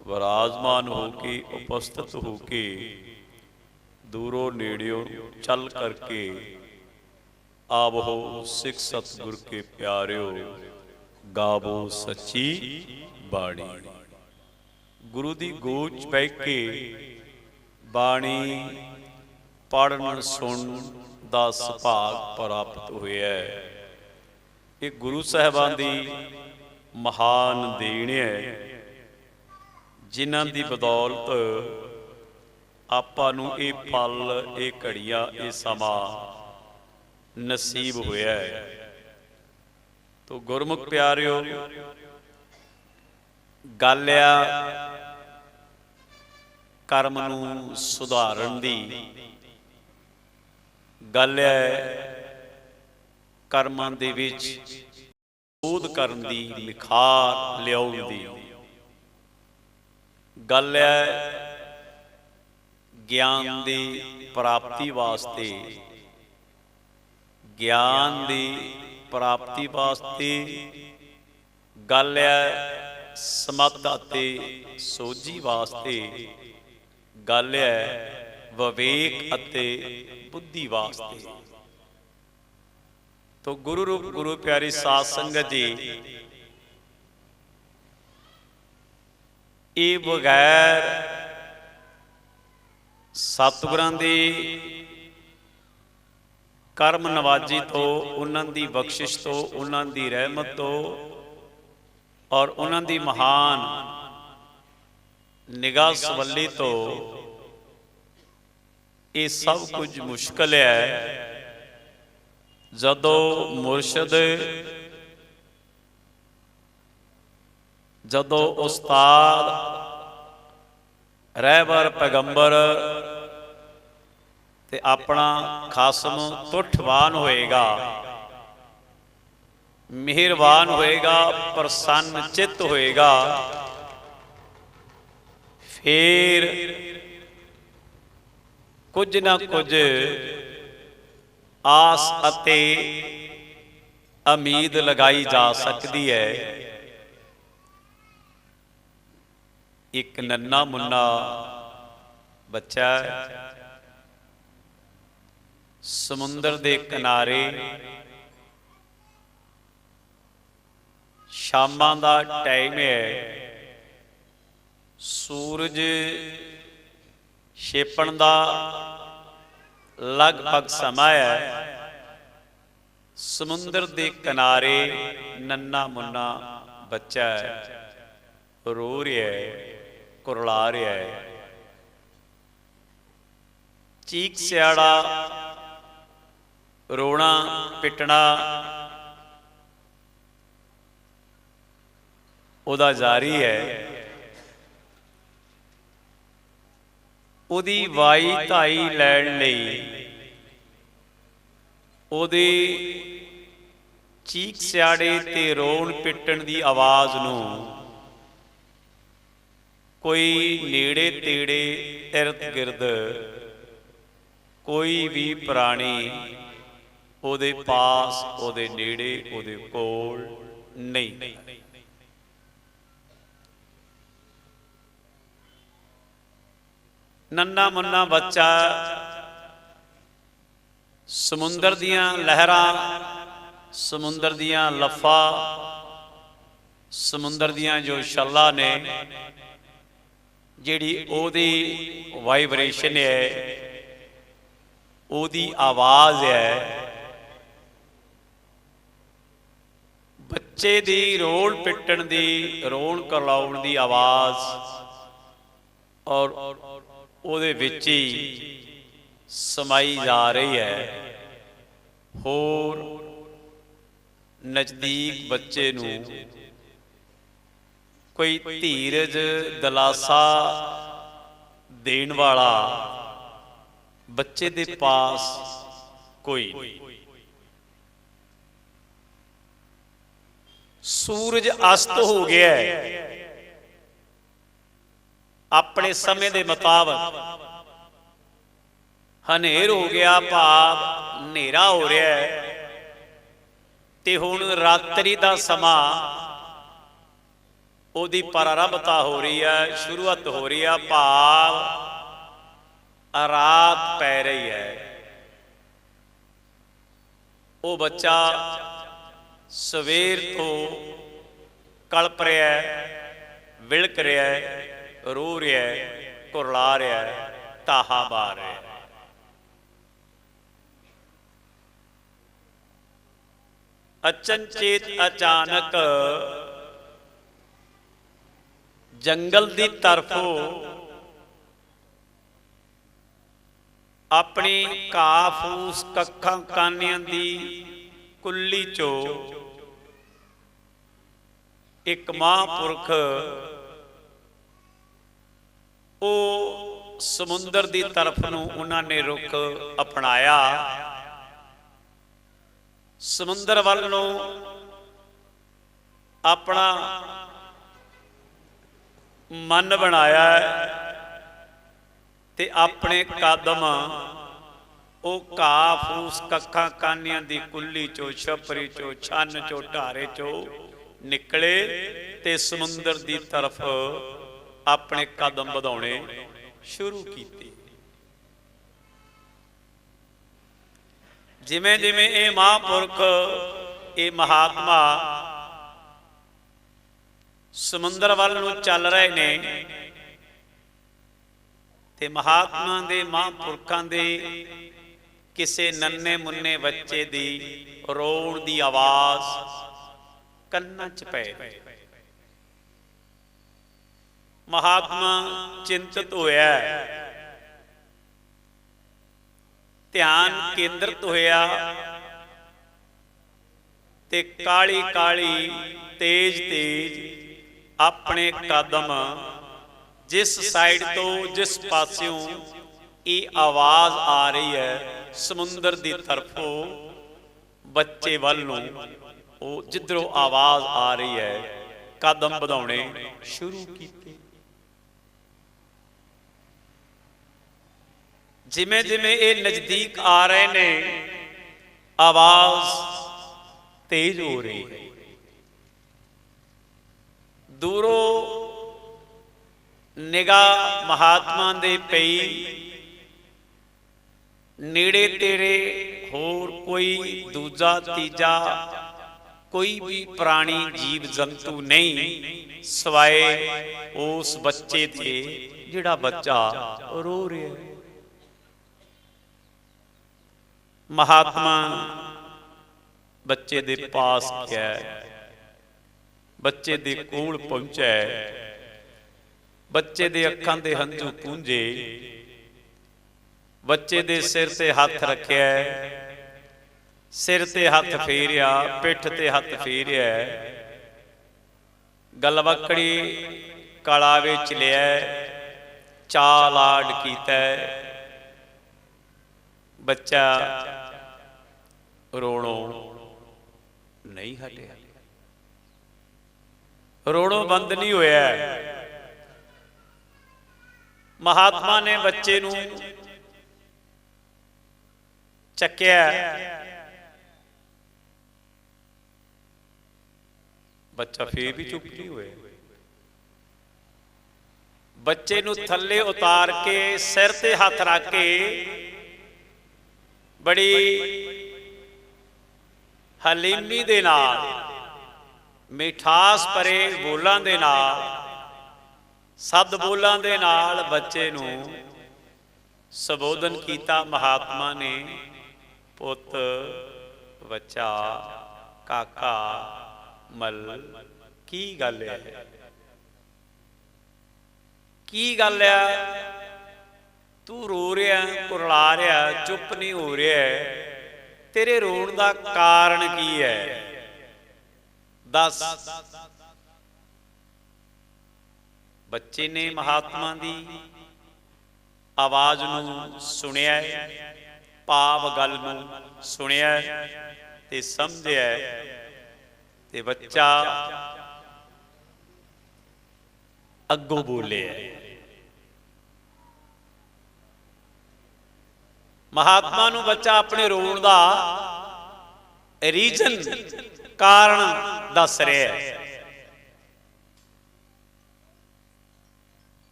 ਵਿਰਾਜਮਾਨ ਹੋ ਕੇ, ਉਪਸਥਿਤ ਹੋ ਕੇ, ਦੂਰੋਂ ਨੇੜਿਓਂ ਚੱਲ ਕਰਕੇ ਆਵੋ ਸਿੱਖ ਸਤਿਗੁਰ ਕੇ ਪਿਆਰਿਓ, ਗਾਵੋ ਸੱਚੀ ਬਾਣੀ। ਗੁਰੂ ਦੀ ਗੋਦ 'ਚ ਬਹਿ ਕੇ ਬਾਣੀ ਪੜ੍ਹਨ ਸੁਣਨ ਦਾ ਸੁਭਾਗ ਪ੍ਰਾਪਤ ਹੋਇਆ ਹੈ। ਇਹ ਗੁਰੂ ਸਾਹਿਬਾਨ ਦੀ ਮਹਾਨ ਦੇਣ ਹੈ, ਜਿਨ੍ਹਾਂ ਦੀ ਬਦੌਲਤ ਆਪਾਂ ਨੂੰ ਇਹ ਪਲ, ਇਹ ਘੜੀਆਂ, ਇਹ ਸਮਾਂ ਨਸੀਬ ਹੋਇਆ ਹੈ। ਤੋ ਗੁਰਮੁਖ ਪਿਆਰਿਓ, ਗੱਲ ਆ ਕਰਮ ਨੂੰ ਸੁਧਾਰਨ ਦੀ, ਗੱਲ ਹੈ ਕਰਮਾਂ ਦੇ ਵਿੱਚ ਸੋਧ ਕਰਨ ਦੀ, ਨਿਖਾਰ ਲਿਆਉਣ ਦੀ। ਗੱਲ ਹੈ ਗਿਆਨ ਦੀ ਪ੍ਰਾਪਤੀ ਵਾਸਤੇ, ਗਿਆਨ ਦੀ ਪ੍ਰਾਪਤੀ ਵਾਸਤੇ। ਗੱਲ ਹੈ ਸਮੱਧ ਅਤੇ ਸੋਝੀ ਵਾਸਤੇ। ਗੱਲ ਹੈ ਵਿਵੇਕ ਅਤੇ ਬੁੱਧੀ ਵਾਸਤੇ। ਤੋ ਗੁਰੂ ਰੂਪ ਗੁਰੂ ਪਿਆਰੀ ਸਾਧ ਸੰਗਤ ਜੀ, ਇਹ ਬਗੈਰ ਸਤਿਗੁਰਾਂ ਦੀ ਕਰਮ ਨਵਾਜੀ ਤੋਂ, ਉਹਨਾਂ ਦੀ ਬਖਸ਼ਿਸ਼ ਤੋਂ, ਉਹਨਾਂ ਦੀ ਰਹਿਮਤ ਤੋਂ ਔਰ ਉਹਨਾਂ ਦੀ ਮਹਾਨ ਨਿਗਾਹ ਸਵੱਲੀ ਤੋਂ ਇਹ ਸਭ ਕੁਝ ਮੁਸ਼ਕਲ ਹੈ। ਜਦੋਂ ਮੁਰਸ਼ਿਦ, ਜਦੋਂ ਉਸਤਾਦ, ਰਹਿਬਰ, ਪੈਗੰਬਰ ਤੇ ਆਪਣਾ ਖਾਸਮ ਤੁਠਵਾਨ ਹੋਏਗਾ, ਮਿਹਰਬਾਨ ਹੋਏਗਾ, ਪ੍ਰਸੰਨ ਚਿੱਤ ਹੋਏਗਾ, ਫਿਰ ਕੁਝ ਨਾ ਕੁਝ ਆਸ ਅਤੇ ਉਮੀਦ ਲਗਾਈ ਜਾ ਸਕਦੀ ਹੈ। ਇੱਕ ਨੰਨਾ ਮੁੰਨਾ ਬੱਚਾ ਸਮੁੰਦਰ ਦੇ ਕਿਨਾਰੇ, ਸ਼ਾਮਾਂ ਦਾ ਟਾਈਮ ਹੈ, ਸੂਰਜ ਛਿਪਣ ਦਾ ਲਗਭਗ ਸਮਾਂ ਹੈ। ਸਮੁੰਦਰ ਦੇ ਕਿਨਾਰੇ ਨੰਨਾ ਮੁੰਨਾ ਬੱਚਾ ਹੈ, ਰੋ ਰਿਹਾ ਹੈ, ਕੁਰਲਾ ਰਿਹਾ ਹੈ। ਚੀਕ ਸਿਆੜਾ, ਰੋਣਾ ਪਿੱਟਣਾ ਉਹਦਾ ਜਾਰੀ ਹੈ। ਉਹਦੀ ਵਾਈ ਧਾਈ ਲੈਣ ਲਈ, ਉਹਦੇ ਚੀਕ ਸਿਆੜੇ ਤੇ ਰੋਣ ਪਿੱਟਣ ਦੀ ਆਵਾਜ਼ ਨੂੰ ਕੋਈ ਨੇੜੇ ਤੇੜੇ, ਇਰਦ ਗਿਰਦ ਕੋਈ ਵੀ ਪ੍ਰਾਣੀ ਉਹਦੇ ਪਾਸ, ਉਹਦੇ ਨੇੜੇ, ਉਹਦੇ ਕੋਲ ਨਹੀਂ। ਨੰਨਾ ਮੁੰਨਾ ਬੱਚਾ ਸਮੁੰਦਰ ਦੀਆਂ ਲਹਿਰਾਂ, ਸਮੁੰਦਰ ਦੀਆਂ ਲਫਾ, ਸਮੁੰਦਰ ਦੀਆਂ ਜੋ ਛੱਲਾਂ ਨੇ, ਜਿਹੜੀ ਉਹਦੀ ਵਾਈਬ੍ਰੇਸ਼ਨ ਹੈ, ਉਹਦੀ ਆਵਾਜ਼ ਹੈ, ਬੱਚੇ ਦੀ ਰੋਣ ਪਿੱਟਣ ਦੀ, ਰੋਣ ਕਰਲਾਉਣ ਦੀ ਆਵਾਜ਼, ਔਰ ਉਹਦੇ ਵਿੱਚ ਹੀ ਸਮਾਈ ਜਾ ਰਹੀ ਹੈ। ਹੋਰ ਨਜ਼ਦੀਕ ਬੱਚੇ ਨੂੰ ਕੋਈ ਧੀਰਜ, ਦਿਲਾਸਾ ਦੇਣ ਵਾਲਾ ਬੱਚੇ ਦੇ ਪਾਸ ਕੋਈ ਨਹੀਂ। ਸੂਰਜ ਅਸਤ ਹੋ ਗਿਆ ਹੈ, ਆਪਣੇ ਸਮੇਂ ਦੇ ਮੁਤਾਬਕ ਹਨੇਰ ਹੋ ਗਿਆ, ਭਾਵ ਹਨੇਰਾ ਹੋ ਰਿਹਾ ਹੈ, ਤੇ ਹੁਣ ਰਾਤਰੀ ਦਾ ਸਮਾਂ, ਉਹਦੀ ਪ੍ਰਾਰੰਭਤਾ ਹੋ ਰਹੀ ਹੈ, ਸ਼ੁਰੂਆਤ ਹੋ ਰਹੀ ਹੈ, ਭਾਵ ਰਾਤ ਪੈ ਰਹੀ ਹੈ। ਉਹ ਬੱਚਾ ਸਵੇਰ ਤੋਂ ਕਲਪ ਰਿਹਾ ਹੈ, ਵਿਲਕ ਰਿਹਾ ਹੈ, ਰੋ ਰਿਹਾ ਹੈ, ਕੁਰਲਾ ਰਿਹਾ ਹੈ, ਤਾਹਾ ਮਾਰ ਰਿਹਾ ਹੈ। ਅਚਨਚੇਤ ਅਚਾਨਕ ਜੰਗਲ ਦੀ ਤਰਫੋਂ ਆਪਣੀ ਘਾਹ ਫੂਸ ਕੱਖਾਂ ਕਾਨਿਆਂ ਦੀ ਕੁੱਲੀ ਚੋਂ ਇੱਕ ਮਹਾਂਪੁਰਖ ਉਹ ਸਮੁੰਦਰ ਦੀ ਤਰਫ ਨੂੰ ਉਹਨਾਂ ਨੇ ਰੁਖ ਅਪਣਾਇਆ। ਸਮੁੰਦਰ ਵੱਲ ਨੂੰ ਆਪਣਾ ਮਨ ਬਣਾਇਆ ਤੇ ਆਪਣੇ ਕਦਮ ਉਹ ਘਾਹ ਫੂਸ ਕੱਖਾਂ ਕਾਨਿਆਂ ਦੀ ਕੁੱਲੀ ਚੋਂ, ਛਪਰੀ ਚੋਂ, ਛੰਨ ਚੋਂ, ਢਾਰੇ ਚੋਂ ਨਿਕਲੇ ਤੇ ਸਮੁੰਦਰ ਦੀ ਤਰਫ ਆਪਣੇ ਕਦਮ ਵਧਾਉਣੇ ਸ਼ੁਰੂ ਕੀਤੇ। ਜਿਵੇਂ ਜਿਵੇਂ ਇਹ ਮਹਾਂਪੁਰਖ, ਇਹ ਮਹਾਤਮਾ ਸਮੁੰਦਰ ਵੱਲ ਨੂੰ ਚੱਲ ਰਹੇ ਨੇ ਤੇ ਮਹਾਤਮਾ ਦੇ, ਮਹਾਂਪੁਰਖਾਂ ਦੇ ਕਿਸੇ ਨੰਨੇ ਮੁੰਨੇ ਬੱਚੇ ਦੀ ਰੋਣ ਦੀ ਆਵਾਜ਼ ਕੰਨਾਂ 'ਚ ਪੈ ਗਈ। ਮਹਾਤਮਾ ਚਿੰਤਤ ਹੋਇਆ, ਧਿਆਨ ਕੇਂਦਰਿਤ ਹੋਇਆ ਤੇ ਕਾਲੀ ਕਾਲੀ ਤੇਜ਼ ਤੇਜ਼ ਆਪਣੇ ਕਦਮ ਜਿਸ ਸਾਈਡ ਤੋਂ, ਜਿਸ ਪਾਸਿਓਂ ਇਹ ਆਵਾਜ਼ ਆ ਰਹੀ ਹੈ ਸਮੁੰਦਰ ਦੀ ਤਰਫੋਂ, ਬੱਚੇ ਵੱਲ ਨੂੰ, ਉਹ ਜਿੱਧਰੋਂ ਆਵਾਜ਼ ਆ ਰਹੀ ਹੈ ਕਦਮ ਵਧਾਉਣੇ ਸ਼ੁਰੂ ਕੀਤੇ। ਜਿਵੇਂ ਜਿਵੇਂ ਇਹ ਨਜ਼ਦੀਕ ਆ ਰਹੇ ਨੇ ਆਵਾਜ਼ ਤੇਜ਼ ਹੋ ਰਹੀ ਹੈ। ਦੂਰੋਂ ਨਿਗਾਹ ਮਹਾਤਮਾ ਦੇ ਪਈ, ਨੇੜੇ ਤੇੜੇ ਹੋਰ ਕੋਈ ਦੂਜਾ ਤੀਜਾ ਕੋਈ ਵੀ ਪ੍ਰਾਣੀ ਜੀਵ ਜੰਤੂ ਨਹੀਂ ਸਿਵਾਏ ਉਸ ਬੱਚੇ ਦੇ ਜਿਹੜਾ ਬੱਚਾ ਰੋ ਰਿਹਾ ਹੈ। ਮਹਾਤਮਾ ਬੱਚੇ ਦੇ ਪਾਸ ਗਿਆ, ਬੱਚੇ ਦੇ ਕੋਲ ਪਹੁੰਚਿਆ, ਬੱਚੇ ਦੇ ਅੱਖਾਂ ਦੇ ਹੰਝੂ ਪੂੰਝੇ, ਬੱਚੇ ਦੇ ਸਿਰ ਤੇ ਹੱਥ ਰੱਖਿਆ, ਸਿਰ ਤੇ ਹੱਥ ਫੇਰਿਆ, ਪਿੱਠ ਤੇ ਹੱਥ ਫੇਰਿਆ, ਗਲਵੱਕੜੀ ਕਲਾ ਵਿੱਚ ਲਿਆ, ਚਾਅ ਲਾਡ ਕੀਤਾ। ਬੱਚਾ ਰੋਣੋਂ ਨਹੀਂ ਹਟਿਆ, ਰੋਣੋਂ ਬੰਦ ਨਹੀਂ ਹੋਇਆ। ਮਹਾਤਮਾ ਨੇ ਬੱਚੇ ਨੂੰ ਚੱਕਿਆ, ਬੱਚਾ ਫੇਰ ਵੀ ਚੁੱਪ ਨਹੀਂ ਹੋਇਆ। ਬੱਚੇ ਨੂੰ ਥੱਲੇ ਉਤਾਰ ਕੇ ਸਿਰ ਤੇ ਹੱਥ ਰੱਖ ਕੇ ਬੜੀ ਹਲੀਮੀ ਦੇ ਨਾਲ, ਮਿਠਾਸ ਭਰੇ ਬੋਲਾਂ ਦੇ ਨਾਲ, ਸਦ ਬੋਲਾਂ ਦੇ ਨਾਲ ਬੱਚੇ ਨੂੰ ਸੰਬੋਧਨ ਕੀਤਾ ਮਹਾਤਮਾ ਨੇ। ਪੁੱਤ, ਬੱਚਾ, ਕਾਕਾ, ਮਲ, ਕੀ ਗੱਲ ਹੈ? ਕੀ ਗੱਲ ਹੈ? ਤੂੰ ਰੋ ਰਿਹਾ, ਕੁਰਲਾ ਰਿਹਾ, ਚੁੱਪ ਨਹੀਂ ਹੋ ਰਿਹਾ, ਤੇਰੇ ਰੋਣ ਦਾ ਕਾਰਨ ਕੀ ਹੈ? ਦੱਸ। ਬੱਚੇ ਨੇ ਮਹਾਤਮਾ ਦੀ ਆਵਾਜ਼ ਨੂੰ ਸੁਣਿਆ, ਭਾਵ ਗੱਲ ਨੂੰ ਸੁਣਿਆ ਤੇ ਸਮਝਿਆ ਤੇ ਬੱਚਾ ਅੱਗੋਂ ਬੋਲਿਆ। ਮਹਾਤਮਾ ਨੂੰ ਬੱਚਾ ਆਪਣੇ ਰੋਣ ਦਾ ਰੀਜ਼ਨ, ਕਾਰਨ ਦੱਸ ਰਿਹਾ ਹੈ।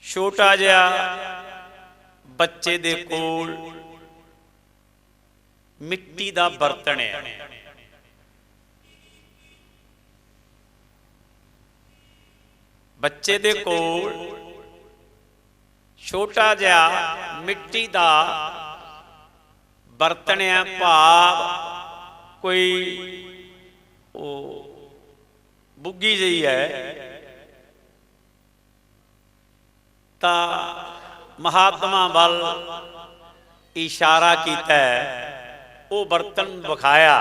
ਛੋਟਾ ਜਿਹਾ ਬੱਚੇ ਦੇ ਕੋਲ ਮਿੱਟੀ ਦਾ ਬਰਤਨ ਹੈ, ਬੱਚੇ ਦੇ ਕੋਲ ਛੋਟਾ ਜਿਹਾ ਮਿੱਟੀ ਦਾ ਬਰਤਨ ਹੈ, ਭਾਵ ਕੋਈ ਉਹ ਬੁੱਗੀ ਜਿਹੀ ਹੈ, ਤਾਂ ਮਹਾਤਮਾ ਵੱਲ ਇਸ਼ਾਰਾ ਕੀਤਾ, ਉਹ ਬਰਤਨ ਵਿਖਾਇਆ।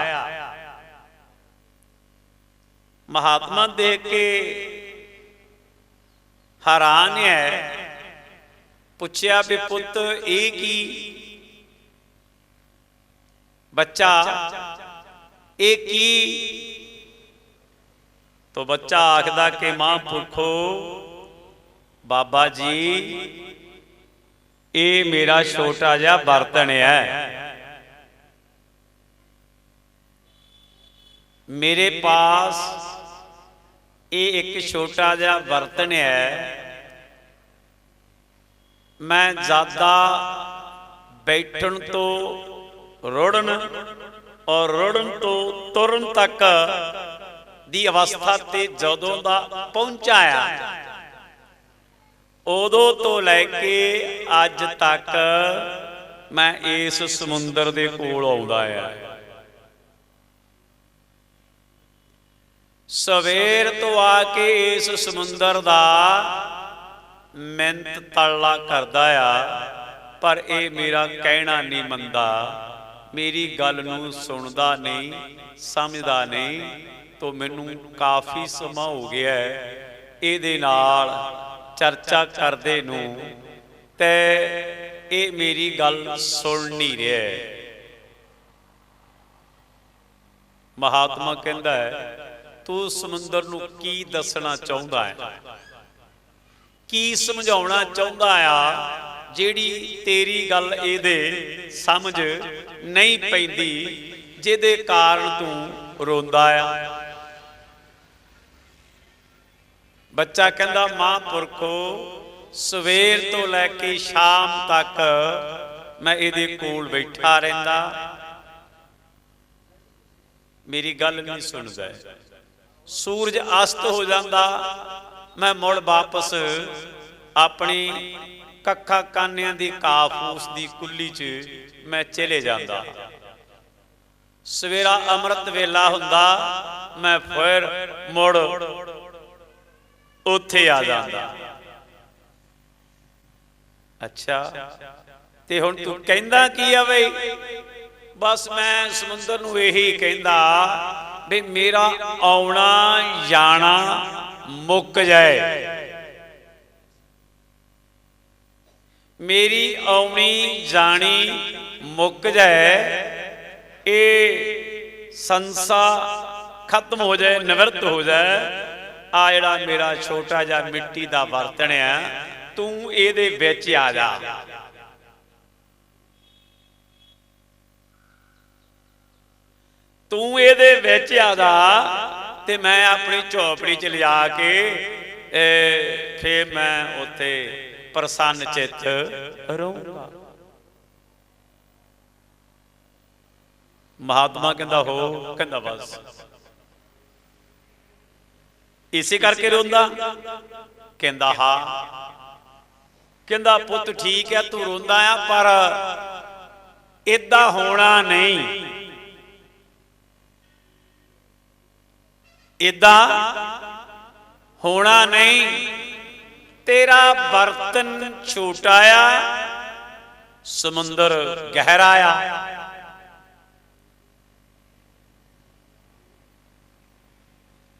ਮਹਾਤਮਾ ਦੇਖ ਕੇ ਹੈਰਾਨ ਹੈ, ਪੁੱਛਿਆ ਵੀ ਪੁੱਤ ਇਹ ਕੀ? ਬੱਚਾ ਇਹ ਕੀ? ਤੋ ਬੱਚਾ ਆਖਦਾ ਕਿ ਮਹਾਂਪੁਰਖੋ, ਬਾਬਾ ਜੀ ਇਹ ਮੇਰਾ ਛੋਟਾ ਜਿਹਾ ਬਰਤਨ ਹੈ, ਮੇਰੇ ਪਾਸ ਇਹ ਇੱਕ ਛੋਟਾ ਜਿਹਾ ਬਰਤਨ ਹੈ, ਮੈਂ ਜ਼ਿਆਦਾ ਬੈਠਣ ਤੋਂ ਰੁੜਨ ਔਰ ਰੁੜਨ ਤੋਂ ਤੁਰਨ ਤੱਕ ਦੀ ਅਵਸਥਾ ਤੇ ਜਦੋਂ ਦਾ ਪਹੁੰਚਾਇਆ, ਉਦੋਂ ਤੋਂ ਲੈ ਕੇ ਅੱਜ ਤੱਕ ਮੈਂ ਇਸ ਸਮੁੰਦਰ ਦੇ ਕੋਲ ਆਉਂਦਾ ਆ। ਸਵੇਰ ਤੋਂ ਆ ਕੇ ਇਸ ਸਮੁੰਦਰ ਦਾ ਮਿਹਨਤ ਤੜਲਾ ਕਰਦਾ ਆ, ਪਰ ਇਹ ਮੇਰਾ ਕਹਿਣਾ ਨਹੀਂ ਮੰਨਦਾ, ਮੇਰੀ ਗੱਲ ਨੂੰ ਸੁਣਦਾ ਨਹੀਂ, ਸਮਝਦਾ ਨਹੀਂ। ਤੋ ਮੈਨੂੰ ਕਾਫੀ ਸਮਾਂ ਹੋ ਗਿਆ ਇਹਦੇ ਨਾਲ ਚਰਚਾ ਕਰਦੇ ਨੂੰ, ਤੇ ਇਹ ਮੇਰੀ ਗੱਲ ਸੁਣ ਨਹੀਂ ਰਿਹਾ। ਮਹਾਤਮਾ ਕਹਿੰਦਾ ਤੂੰ ਸਮੁੰਦਰ ਨੂੰ ਕੀ ਦੱਸਣਾ ਚਾਹੁੰਦਾ ਹੈ, ਕੀ ਸਮਝਾਉਣਾ ਚਾਹੁੰਦਾ ਆ, ਜਿਹੜੀ ਤੇਰੀ ਗੱਲ ਇਹਦੇ ਸਮਝ ਨਹੀਂ ਪੈਂਦੀ, ਜਿਹਦੇ ਕਾਰਨ ਤੂੰ ਰੋਂਦਾ ਆ। ਬੱਚਾ ਕਹਿੰਦਾ ਮਹਾਂਪੁਰਖੋ, ਸਵੇਰ ਤੋਂ ਲੈ ਕੇ ਸ਼ਾਮ ਤੱਕ ਮੈਂ ਇਹਦੇ ਕੋਲ ਬੈਠਾ ਰਹਿੰਦਾ, ਮੇਰੀ ਗੱਲ ਨਹੀਂ ਸੁਣਦਾ। ਸੂਰਜ ਅਸਤ ਹੋ ਜਾਂਦਾ, ਮੈਂ ਮੁੜ ਵਾਪਸ ਆਪਣੀ ਕੱਖਾਂ ਕਾਨਿਆਂ ਦੀ ਕਾਫੂਸ ਦੀ ਕੁੱਲੀ 'ਚ ਮੈਂ ਚਲੇ ਜਾਂਦਾ। ਸਵੇਰਾ ਅੰਮ੍ਰਿਤ ਵੇਲਾ ਹੁੰਦਾ, ਮੈਂ ਫਿਰ ਮੁੜ ਉੱਥੇ ਆ ਜਾਂਦਾ। ਅੱਛਾ, ਤੇ ਹੁਣ ਤੂੰ ਕਹਿੰਦਾ ਕੀ ਆ ਬਈ? ਬਸ ਮੈਂ ਸਮੁੰਦਰ ਨੂੰ ਇਹੀ ਕਹਿੰਦਾ ਵੀ ਮੇਰਾ ਆਉਣਾ ਜਾਣਾ ਮੁੱਕ ਜਾਏ, ਮੇਰੀ ਆਉਣੀ ਜਾਣੀ ਮੁੱਕ ਜਾਏ, ਇਹ ਸੰਸਾਰ ਖਤਮ ਹੋ ਜਾਏ, ਨਿਵਰਤ ਹੋ ਜਾਏ। ਆ ਜਿਹੜਾ ਮੇਰਾ ਛੋਟਾ ਜਿਹਾ ਮਿੱਟੀ ਦਾ ਬਰਤਨ ਆ, ਤੂੰ ਇਹਦੇ ਵਿੱਚ ਆ ਜਾ। ਤੂੰ ਇਹਦੇ ਵਿੱਚ ਆ ਜਾ ਤੇ ਮੈਂ ਆਪਣੀ ਝੋਪੜੀ 'ਚ ਲਿਆ ਕੇ ਫੇਰ ਮੈਂ ਉੱਥੇ ਪ੍ਰਸੰਨ ਚਿੱਤ ਰਹੂੰਗਾ। ਮਹਾਤਮਾ ਕਹਿੰਦਾ ਹੋ, ਕਹਿੰਦਾ ਬਸ ਇਸੇ ਕਰਕੇ ਰੋਂਦਾ? ਕਹਿੰਦਾ ਹਾਂ। ਕਹਿੰਦਾ ਪੁੱਤ ਠੀਕ ਹੈ ਤੂੰ ਰੋਂਦਾ ਆ, ਪਰ ਏਦਾਂ ਹੋਣਾ ਨਹੀਂ, ਏਦਾਂ ਹੋਣਾ ਨਹੀਂ। ਤੇਰਾ ਬਰਤਨ ਛੋਟਾ ਆ, ਸਮੁੰਦਰ ਗਹਿਰਾ ਆ।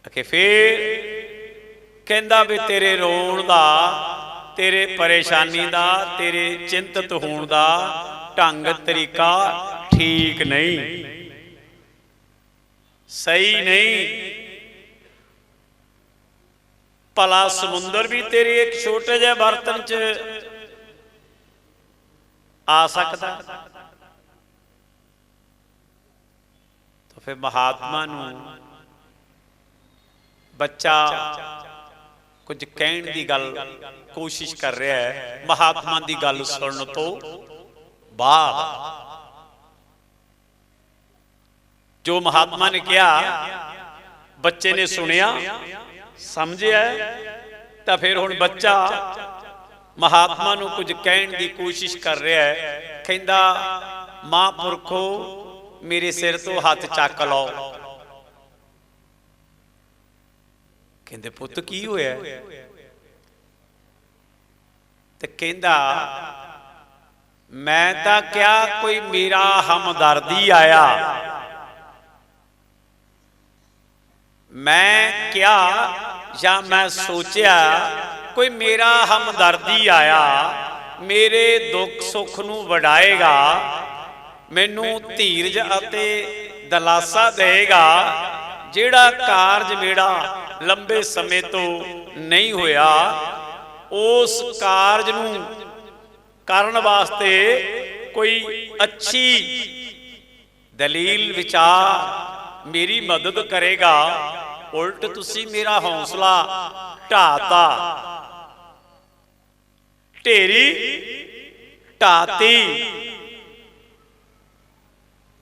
ਕਿ ਫੇਰ ਕਹਿੰਦਾ ਵੀ ਤੇਰੇ ਰੋਣ ਦਾ, ਤੇਰੇ ਪਰੇਸ਼ਾਨੀ ਦਾ, ਤੇਰੇ ਚਿੰਤਤ ਹੋਣ ਦਾ ਢੰਗ ਤਰੀਕਾ ਠੀਕ ਨਹੀਂ, ਸਹੀ ਨਹੀਂ। ਭਲਾ ਸਮੁੰਦਰ ਵੀ ਤੇਰੇ ਇੱਕ ਛੋਟੇ ਜਿਹੇ ਬਰਤਨ 'ਚ ਆ ਸਕਦਾ? ਤਾਂ ਫਿਰ ਮਹਾਤਮਾ ਨੂੰ ਬੱਚਾ ਕੁਝ ਕਹਿਣ ਦੀ ਗੱਲ ਕੋਸ਼ਿਸ਼ ਕਰ ਰਿਹਾ ਹੈ। ਮਹਾਤਮਾ ਦੀ ਗੱਲ ਸੁਣਨ ਤੋਂ ਬਾਅਦ ਜੋ ਮਹਾਤਮਾ ਨੇ ਕਿਹਾ, ਬੱਚੇ ਨੇ ਸੁਣਿਆ, ਸਮਝਿਆ, ਤਾਂ ਫਿਰ ਹੁਣ ਬੱਚਾ ਮਹਾਤਮਾ ਨੂੰ ਕੁਝ ਕਹਿਣ ਦੀ ਕੋਸ਼ਿਸ਼ ਕਰ ਰਿਹਾ ਹੈ। ਕਹਿੰਦਾ ਮਹਾਂਪੁਰਖੋ, ਮੇਰੇ ਸਿਰ ਤੋਂ ਹੱਥ ਚੱਕ ਲਓ। ਕਹਿੰਦੇ ਪੁੱਤ ਕੀ ਹੋਇਆ? ਤੇ ਕਹਿੰਦਾ ਮੈਂ ਤਾਂ ਕਿਹਾ ਕੋਈ ਮੇਰਾ ਹਮਦਰਦੀ ਆਇਆ, ਮੈਂ ਕਿਹਾ ਜਾਂ ਮੈਂ ਸੋਚਿਆ ਕੋਈ ਮੇਰਾ ਹਮਦਰਦੀ ਆਇਆ, ਮੇਰੇ ਦੁੱਖ ਸੁੱਖ ਨੂੰ ਵਡਾਏਗਾ, ਮੈਨੂੰ ਧੀਰਜ ਅਤੇ ਦਲਾਸਾ ਦੇਗਾ। ਜਿਹੜਾ ਕਾਰਜ ਮੇਰਾ ਲੰਬੇ ਸਮੇਂ ਤੋਂ ਨਹੀਂ ਹੋਇਆ, ਉਸ ਕਾਰਜ ਨੂੰ ਕਰਨ ਵਾਸਤੇ ਕੋਈ ਅੱਛੀ ਦਲੀਲ ਵਿਚਾਰ ਮੇਰੀ ਮਦਦ ਕਰੇਗਾ। ਉਲਟ ਤੁਸੀਂ ਮੇਰਾ ਹੌਸਲਾ ਢਾਤਾ, ਢੇਰੀ ਢਾਤੀ,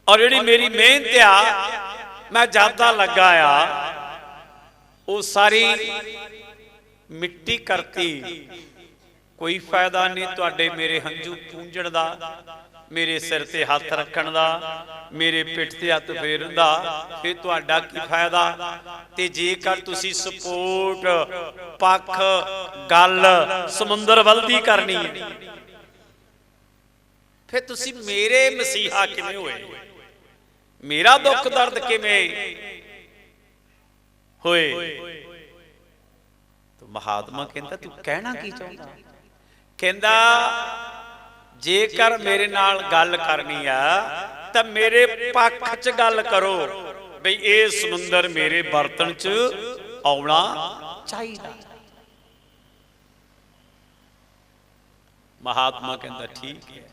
ਔਰ ਜਿਹੜੀ ਮੇਰੀ ਮਿਹਨਤ ਆ ਮੈਂ ਜ਼ਿਆਦਾ ਲੱਗਾ ਆ, ਉਹ ਸਾਰੀ ਮਿੱਟੀ ਕਰਤੀ। ਕੋਈ ਫਾਇਦਾ ਨਹੀਂ ਤੁਹਾਡੇ ਮੇਰੇ ਹੰਝੂ ਪੂੰਝਣ ਦਾ, ਮੇਰੇ ਸਿਰ ਤੇ ਹੱਥ ਰੱਖਣ ਦਾ, ਮੇਰੇ ਪਿੱਠ ਤੇ ਹੱਥ ਫੇਰਨ ਦਾ, ਫਿਰ ਤੁਹਾਡਾ ਕੀ ਫਾਇਦਾ? ਤੇ ਜੇਕਰ ਤੁਸੀਂ ਸਪੋਰਟ ਪੱਖ ਗੱਲ ਸਮੁੰਦਰ ਵੱਲ ਦੀ ਕਰਨੀ ਹੈ, ਫਿਰ ਤੁਸੀਂ ਮੇਰੇ ਮਸੀਹਾ ਕਿਵੇਂ ਹੋਏ? ਮੇਰਾ ਦੁੱਖ ਦਰਦ ਕਿਵੇਂ ਹੋਏ? ਤਾਂ ਮਹਾਤਮਾ ਕਹਿੰਦਾ ਤੂੰ ਕਹਿਣਾ ਕੀ ਚਾਹੁੰਦਾ? ਕਹਿੰਦਾ ਜੇਕਰ ਮੇਰੇ ਨਾਲ ਗੱਲ ਕਰਨੀ ਆ ਤਾਂ ਮੇਰੇ ਪੱਖ 'ਚ ਗੱਲ ਕਰੋ, ਬਈ ਇਹ ਸਮੁੰਦਰ ਮੇਰੇ ਬਰਤਨ 'ਚ ਆਉਣਾ ਚਾਹੀਦਾ। ਮਹਾਤਮਾ ਕਹਿੰਦਾ ਠੀਕ ਹੈ,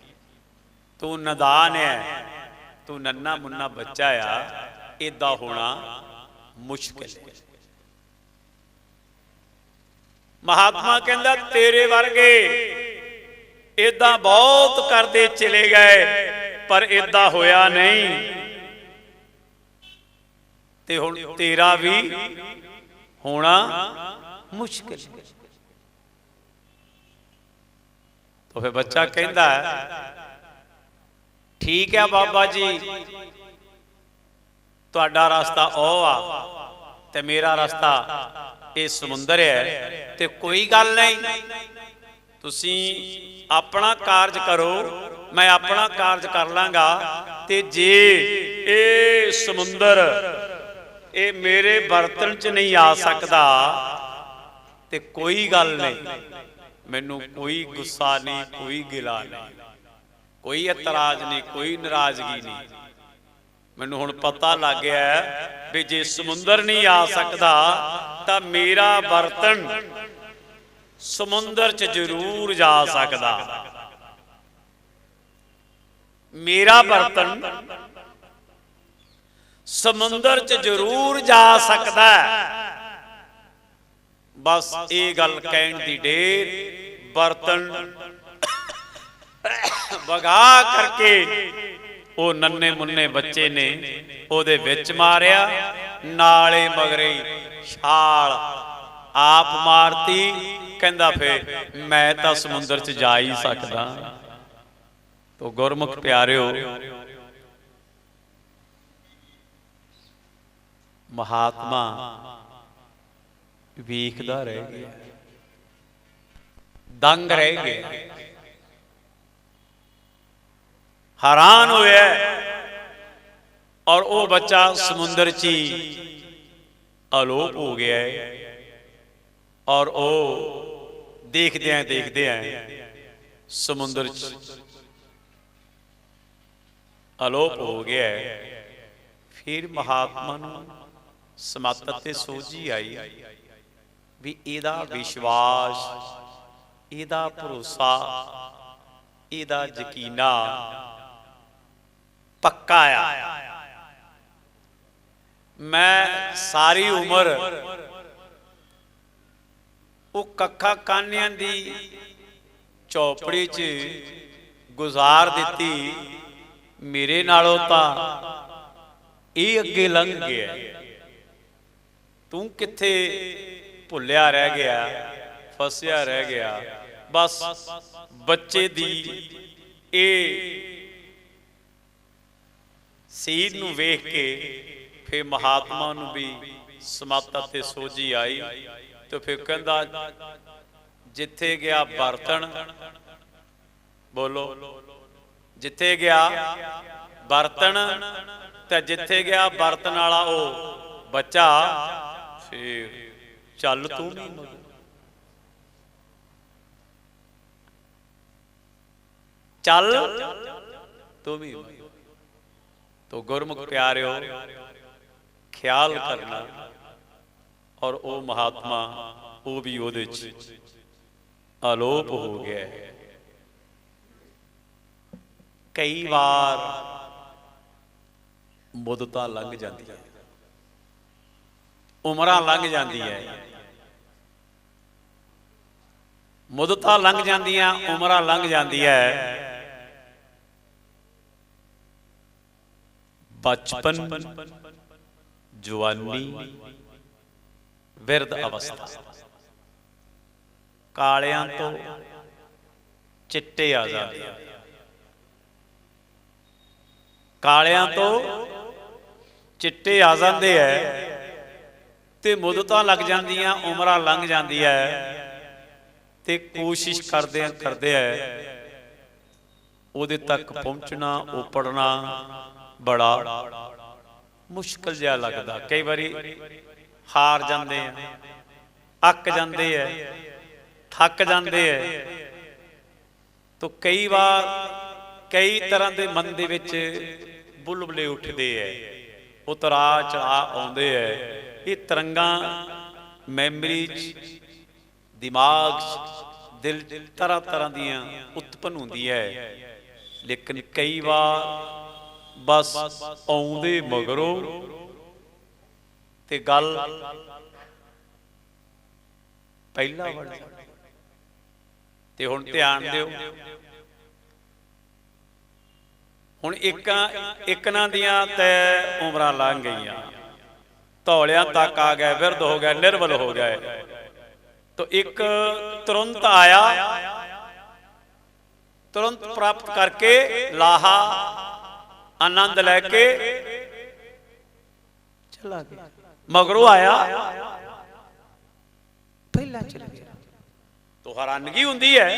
ਤੂੰ ਨਦਾਨ ਹੈ, ਤੂੰ ਨੰਨਾ ਮੁੰਨਾ ਬੱਚਾ ਆ, ਏਦਾਂ ਹੋਣਾ ਮੁਸ਼ਕਿਲ ਹੈ। ਮਹਾਤਮਾ ਕਹਿੰਦਾ ਤੇਰੇ ਵਰਗੇ ਏਦਾਂ ਬਹੁਤ ਕਰਦੇ ਚਲੇ ਗਏ, ਪਰ ਏਦਾਂ ਹੋਇਆ ਨਹੀਂ, ਤੇ ਹੁਣ ਤੇਰਾ ਵੀ ਹੋਣਾ ਮੁਸ਼ਕਿਲ ਹੈ। ਤਾਂ ਫਿਰ ਬੱਚਾ ਕਹਿੰਦਾ ਠੀਕ ਹੈ ਬਾਬਾ ਜੀ, ਤੁਹਾਡਾ ਰਸਤਾ ਉਹ ਆ ਤੇ ਮੇਰਾ ਰਸਤਾ ਇਹ ਸਮੁੰਦਰ ਹੈ, ਤੇ ਕੋਈ ਗੱਲ ਨਹੀਂ, ਤੁਸੀਂ ਆਪਣਾ ਕਾਰਜ ਕਰੋ, ਮੈਂ ਆਪਣਾ ਕਾਰਜ ਕਰ ਲਾਂਗਾ। ਤੇ ਜੇ ਇਹ ਸਮੁੰਦਰ ਇਹ ਮੇਰੇ ਬਰਤਨ 'ਚ ਨਹੀਂ ਆ ਸਕਦਾ ਤੇ ਕੋਈ ਗੱਲ ਨਹੀਂ, ਮੈਨੂੰ ਕੋਈ ਗੁੱਸਾ ਨਹੀਂ, ਕੋਈ ਗਿਲਾ ਨਹੀਂ, ਕੋਈ ਇਤਰਾਜ਼ ਨਹੀਂ, ਕੋਈ ਨਾਰਾਜ਼ਗੀ ਨਹੀਂ। ਮੈਨੂੰ ਹੁਣ ਪਤਾ ਲੱਗ ਗਿਆ ਵੀ ਜੇ ਸਮੁੰਦਰ ਨਹੀਂ ਆ ਸਕਦਾ ਤਾਂ ਮੇਰਾ ਬਰਤਨ ਸਮੁੰਦਰ 'ਚ ਜ਼ਰੂਰ ਜਾ ਸਕਦਾ। ਮੇਰਾ ਬਰਤਨ ਸਮੁੰਦਰ 'ਚ ਜ਼ਰੂਰ ਜਾ ਸਕਦਾ। ਬਸ ਇਹ ਗੱਲ ਕਹਿਣ ਦੀ ਢੇਰ ਬਰਤਨ ਵਗਾ ਕਰਕੇ ਉਹ ਨੰਨੇ ਮੁੰਨੇ ਬੱਚੇ ਨੇ ਉਹਦੇ ਵਿੱਚ ਮਾਰਿਆ, ਨਾਲੇ ਮਗਰੇ ਛਾਲ ਆਪ ਮਾਰਤੀ। ਕਹਿੰਦਾ ਫੇ ਮੈਂ ਤਾਂ ਸਮੁੰਦਰ 'ਚ ਜਾ ਹੀ ਸਕਦਾ। ਤੋ ਗੁਰਮੁਖ ਪਿਆਰਿਓ, ਮਹਾਤਮਾ ਵੇਖਦਾ ਰਹਿ ਗਿਆ, ਦੰਗ ਰਹਿ ਗਿਆ, ਹੈਰਾਨ ਹੋਇਆ, ਔਰ ਉਹ ਬੱਚਾ ਸਮੁੰਦਰ 'ਚ ਹੀ ਅਲੋਪ ਹੋ ਗਿਆ ਹੈ। ਔਰ ਉਹ ਦੇਖਦਿਆਂ ਦੇਖਦਿਆਂ ਸਮੁੰਦਰ 'ਚ ਅਲੋਪ ਹੋ ਗਿਆ ਹੈ। ਫਿਰ ਮਹਾਤਮਾ ਨੂੰ ਸਮੱਤ ਤੇ ਸੋਝੀ ਆਈ ਵੀ ਇਹਦਾ ਵਿਸ਼ਵਾਸ, ਇਹਦਾ ਭਰੋਸਾ, ਇਹਦਾ ਯਕੀਨਾ ਪੱਕਾ ਆ। ਮੈਂ ਸਾਰੀ ਉਮਰ ਉਹ ਕੱਖਾ ਕਾਨਿਆਂ ਦੀ ਚੌਪੜੀ 'ਚ ਗੁਜ਼ਾਰ ਦਿੱਤੀ, ਮੇਰੇ ਨਾਲੋਂ ਤਾਂ ਇਹ ਅੱਗੇ ਲੰਘ ਗਿਆ। ਤੂੰ ਕਿੱਥੇ ਭੁੱਲਿਆ ਰਹਿ ਗਿਆ, ਫਸਿਆ ਰਹਿ ਗਿਆ। ਬਸ ਬੱਚੇ ਦੀ ਇਹ ਸੀਰ ਨੂੰ ਵੇਖ ਕੇ ਫਿਰ ਮਹਾਤਮਾ ਨੂੰ ਵੀ ਸਮੱਤ ਅਤੇ ਸੋਝੀ ਆਈ। ਤੇ ਫਿਰ ਕਹਿੰਦਾ ਜਿੱਥੇ ਗਿਆ ਬਰਤਨ, ਬੋਲੋ ਜਿੱਥੇ ਗਿਆ ਬਰਤਨ, ਤੇ ਜਿੱਥੇ ਗਿਆ ਬਰਤਨ ਵਾਲਾ ਉਹ ਬੱਚਾ, ਫਿਰ ਚੱਲ ਤੂੰ ਵੀ ਮਗਰ। ਚੱਲ ਤੂੰ ਵੀ ਮਗਰ। तो गुरमुख प्यारियो ख्याल करना, और वो महात्मा वो भी ਉਹਦੇ ਚ आलोप हो गया है। कई बार मुद्दतां लंघ जाती है, उमरां लंघ जाती है, मुद्दतां लंघ जांदियां, उमरां लंघ जाती है। बचपन, जवानी, बिरध अवस्था, कालियां तो चिट्टे आ जाते हैं, कालियां तो चिट्टे आ जाते हैं, ते मुद्दतां लग जांदियां, उमरां लंघ जाती है, ते कोशिश करदे है उहदे तक पहुंचना, उपड़ना बड़ा मुश्किल जिहा लगदा। कई बारी हार जाते हैं, अक जाते हैं, थक जाते हैं। तो कई बार कई तरह के मन दे विच बुलबुले उठते हैं, उतरा चढ़ा आउंदे है। ये तरंगां मैमरी दिमाग दिल तरह तरह दियां उत्पन्न होंदी है। लेकिन कई बार बस आउंदे मगरों ते गल पहला वड़ ते हुण ध्यान दिओ। हुण एक ना दियां तै उमरां लंघ गईयां, धौलियां तक आ गए, बिरध हो गए, निर्बल हो गए। तो एक तुरंत आया, तुरंत प्राप्त करके लाहा आनंद लैके चला गया। मगरों आया पहला चला गया, तो हैरानगी हुंदी है।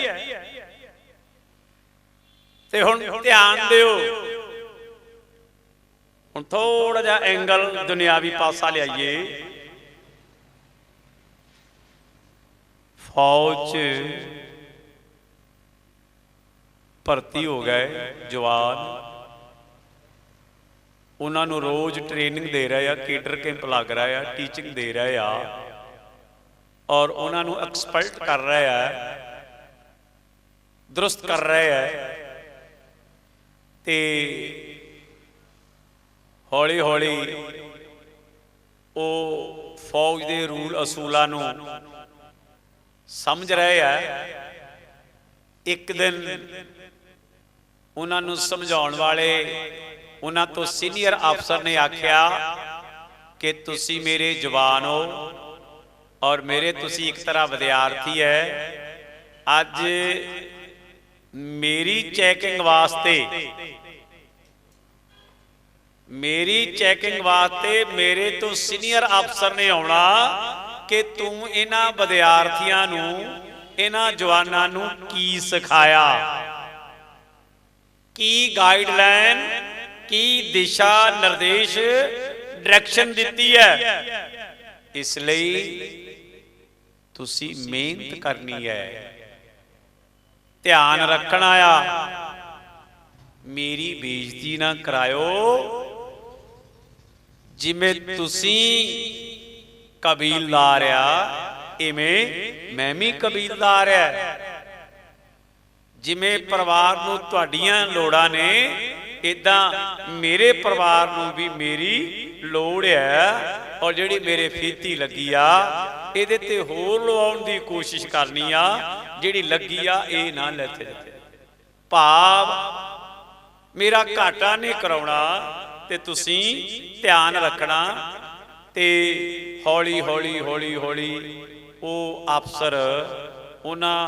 ते हुण ध्यान दिओ, हुण थोड़ा जिहा एंगल दुनियावी पासा लियाइए। फौज भर्ती हो गए जवान, उन्होंने रोज ट्रेनिंग दे रहे हैं, केडर कैंप लग रहा है, टीचिंग दे रहे हैं, और उन्होंने एक्सपर्ट कर रहे हैं, दुरुस्त कर रहे हैं। ते हौली हौली वो फौज के रूल असूलों नूं समझ रहे हैं। एक दिन उन्होंने समझाउण वाले उन्हां तो सीनियर अफसर ने आख्या कि तुसी मेरे जवान हो और मेरे तुसी एक तरह विद्यार्थी है। अज मेरी चैकिंग वास्ते मेरे तो सीनियर अफसर ने आउणा कि तू इन्हां विद्यार्थियों नूं, इन्हां जवानां नूं की सिखाया, की गाइडलाइन, की दिशा निर्देश डायरेक्शन दी है। इसलिए तुसी मेहनत करनी है, ध्यान रखना आ, मेरी बेइज्जती ना करायो। जिमें तुसी कबीलदार आ, इवें मैं भी कबीलदार है। जिमें परिवार नूं तुहाडीआं लोड़ां ने, इदां मेरे परिवार नूं भी मेरी लोड़ है। और जिहड़ी मेरे फीती लगी आ, इहदे ते होर लवाउण दी कोशिश करनी आ, जिहड़ी लगी आ इह ना लैते भाव मेरा घाटा नहीं कराउणा। ते तुसीं ध्यान रखना। ते हौली हौली हौली हौली वो अफसर उन्हां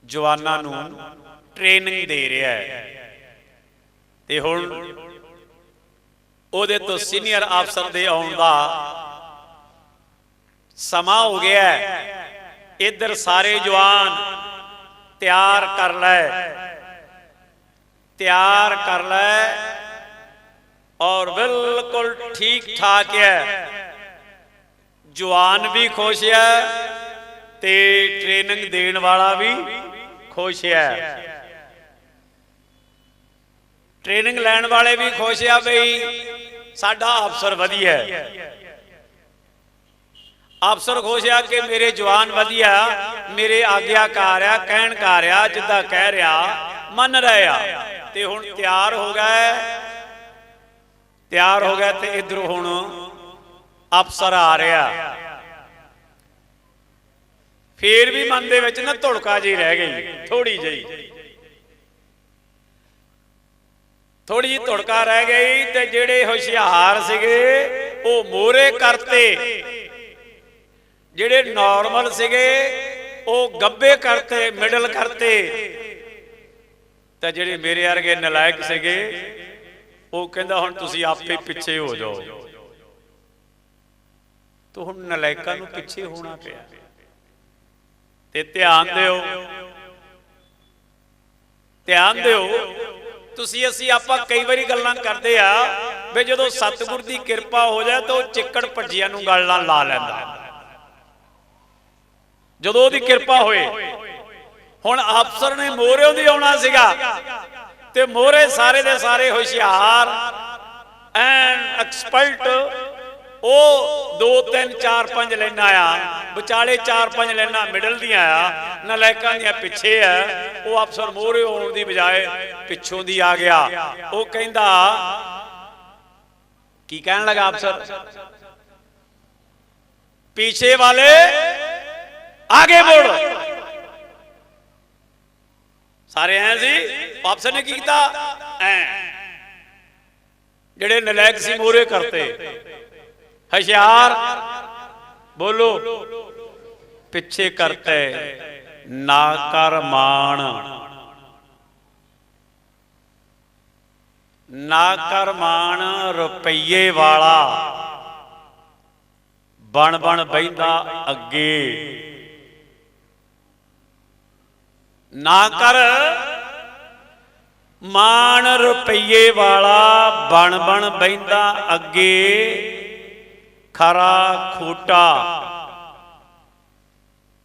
जवानां नूं ट्रेनिंग दे रहा है। ते हुण ਉਹਦੇ ਤੋਂ ਸੀਨੀਅਰ ਅਫਸਰ ਦੇ ਆਉਣ ਦਾ ਸਮਾਂ ਹੋ ਗਿਆ ਹੈ। ਇੱਧਰ ਸਾਰੇ ਜਵਾਨ ਤਿਆਰ ਕਰ ਲੈ और बिल्कुल ठीक ठाक है। जवान भी खुश है ते ट्रेनिंग देने वाला भी खुश है, ट्रेनिंग लैन वाले भी खुश है बई साडा अफसर वधिया है। अफसर खुश है कि मेरे जवान वधिया, मेरे आग्याकार आ, कहणकार आ, जिद्दां कह रहा मन रहे आ। ते हुण तैयार हो गए ते इधरों हुण अफसर आ रहा। फिर भी मन दे विच ना धुड़का जी रह गई, थोड़ी जी धुड़का रह गई। ते जेड़े होशियार सीगे वो मोहरे करते, जेड़े नॉर्मल सीगे वो गब्बे करते, मिडल करते, ते जेड़े मेरे वर्गे नलायक सीगे वो कहंदा हुण तुसीं आपे पिछे हो जाओ। तो हुण नलायकां नूं पिछे होना पिया। ते ध्यान दिओ तुसीं असीं आपां कई वारी गल्लां करदे आ भी जदों सतगुर दी किरपा हो जाए तो चिक्कड़ भज्जियां नूं गल नाल ला लैंदा। जदों ओहदी किरपा होए, हुण अफसर ने मोहरे दी आउणा सीगा ते मोहरे सारे दे सारे होशियार एंड एक्सपर्ट, ओ 2 3 4 5 लाइनां आ, विचाले 4 5 लाइनां मिडल दियां आ, नलायकां दियां पिछे है। वो अफसर मोहरे होण दी बजाए पिछों दी आ गया। वो कहंदा की कहण लगा अफसर, पीछे वाले आगे बढ़ो। सारे हैं जी। अफसर ने की कीता, जेड़े नलायक सी मोहरे करते, होशियार बोलो पिछे करते। ना कर मान, ना कर मान रुपये वाला, बन बन बहिंदा अगे। ना कर मान रुपये वाला, बन बन बहिंदा अगे। खरा खोटा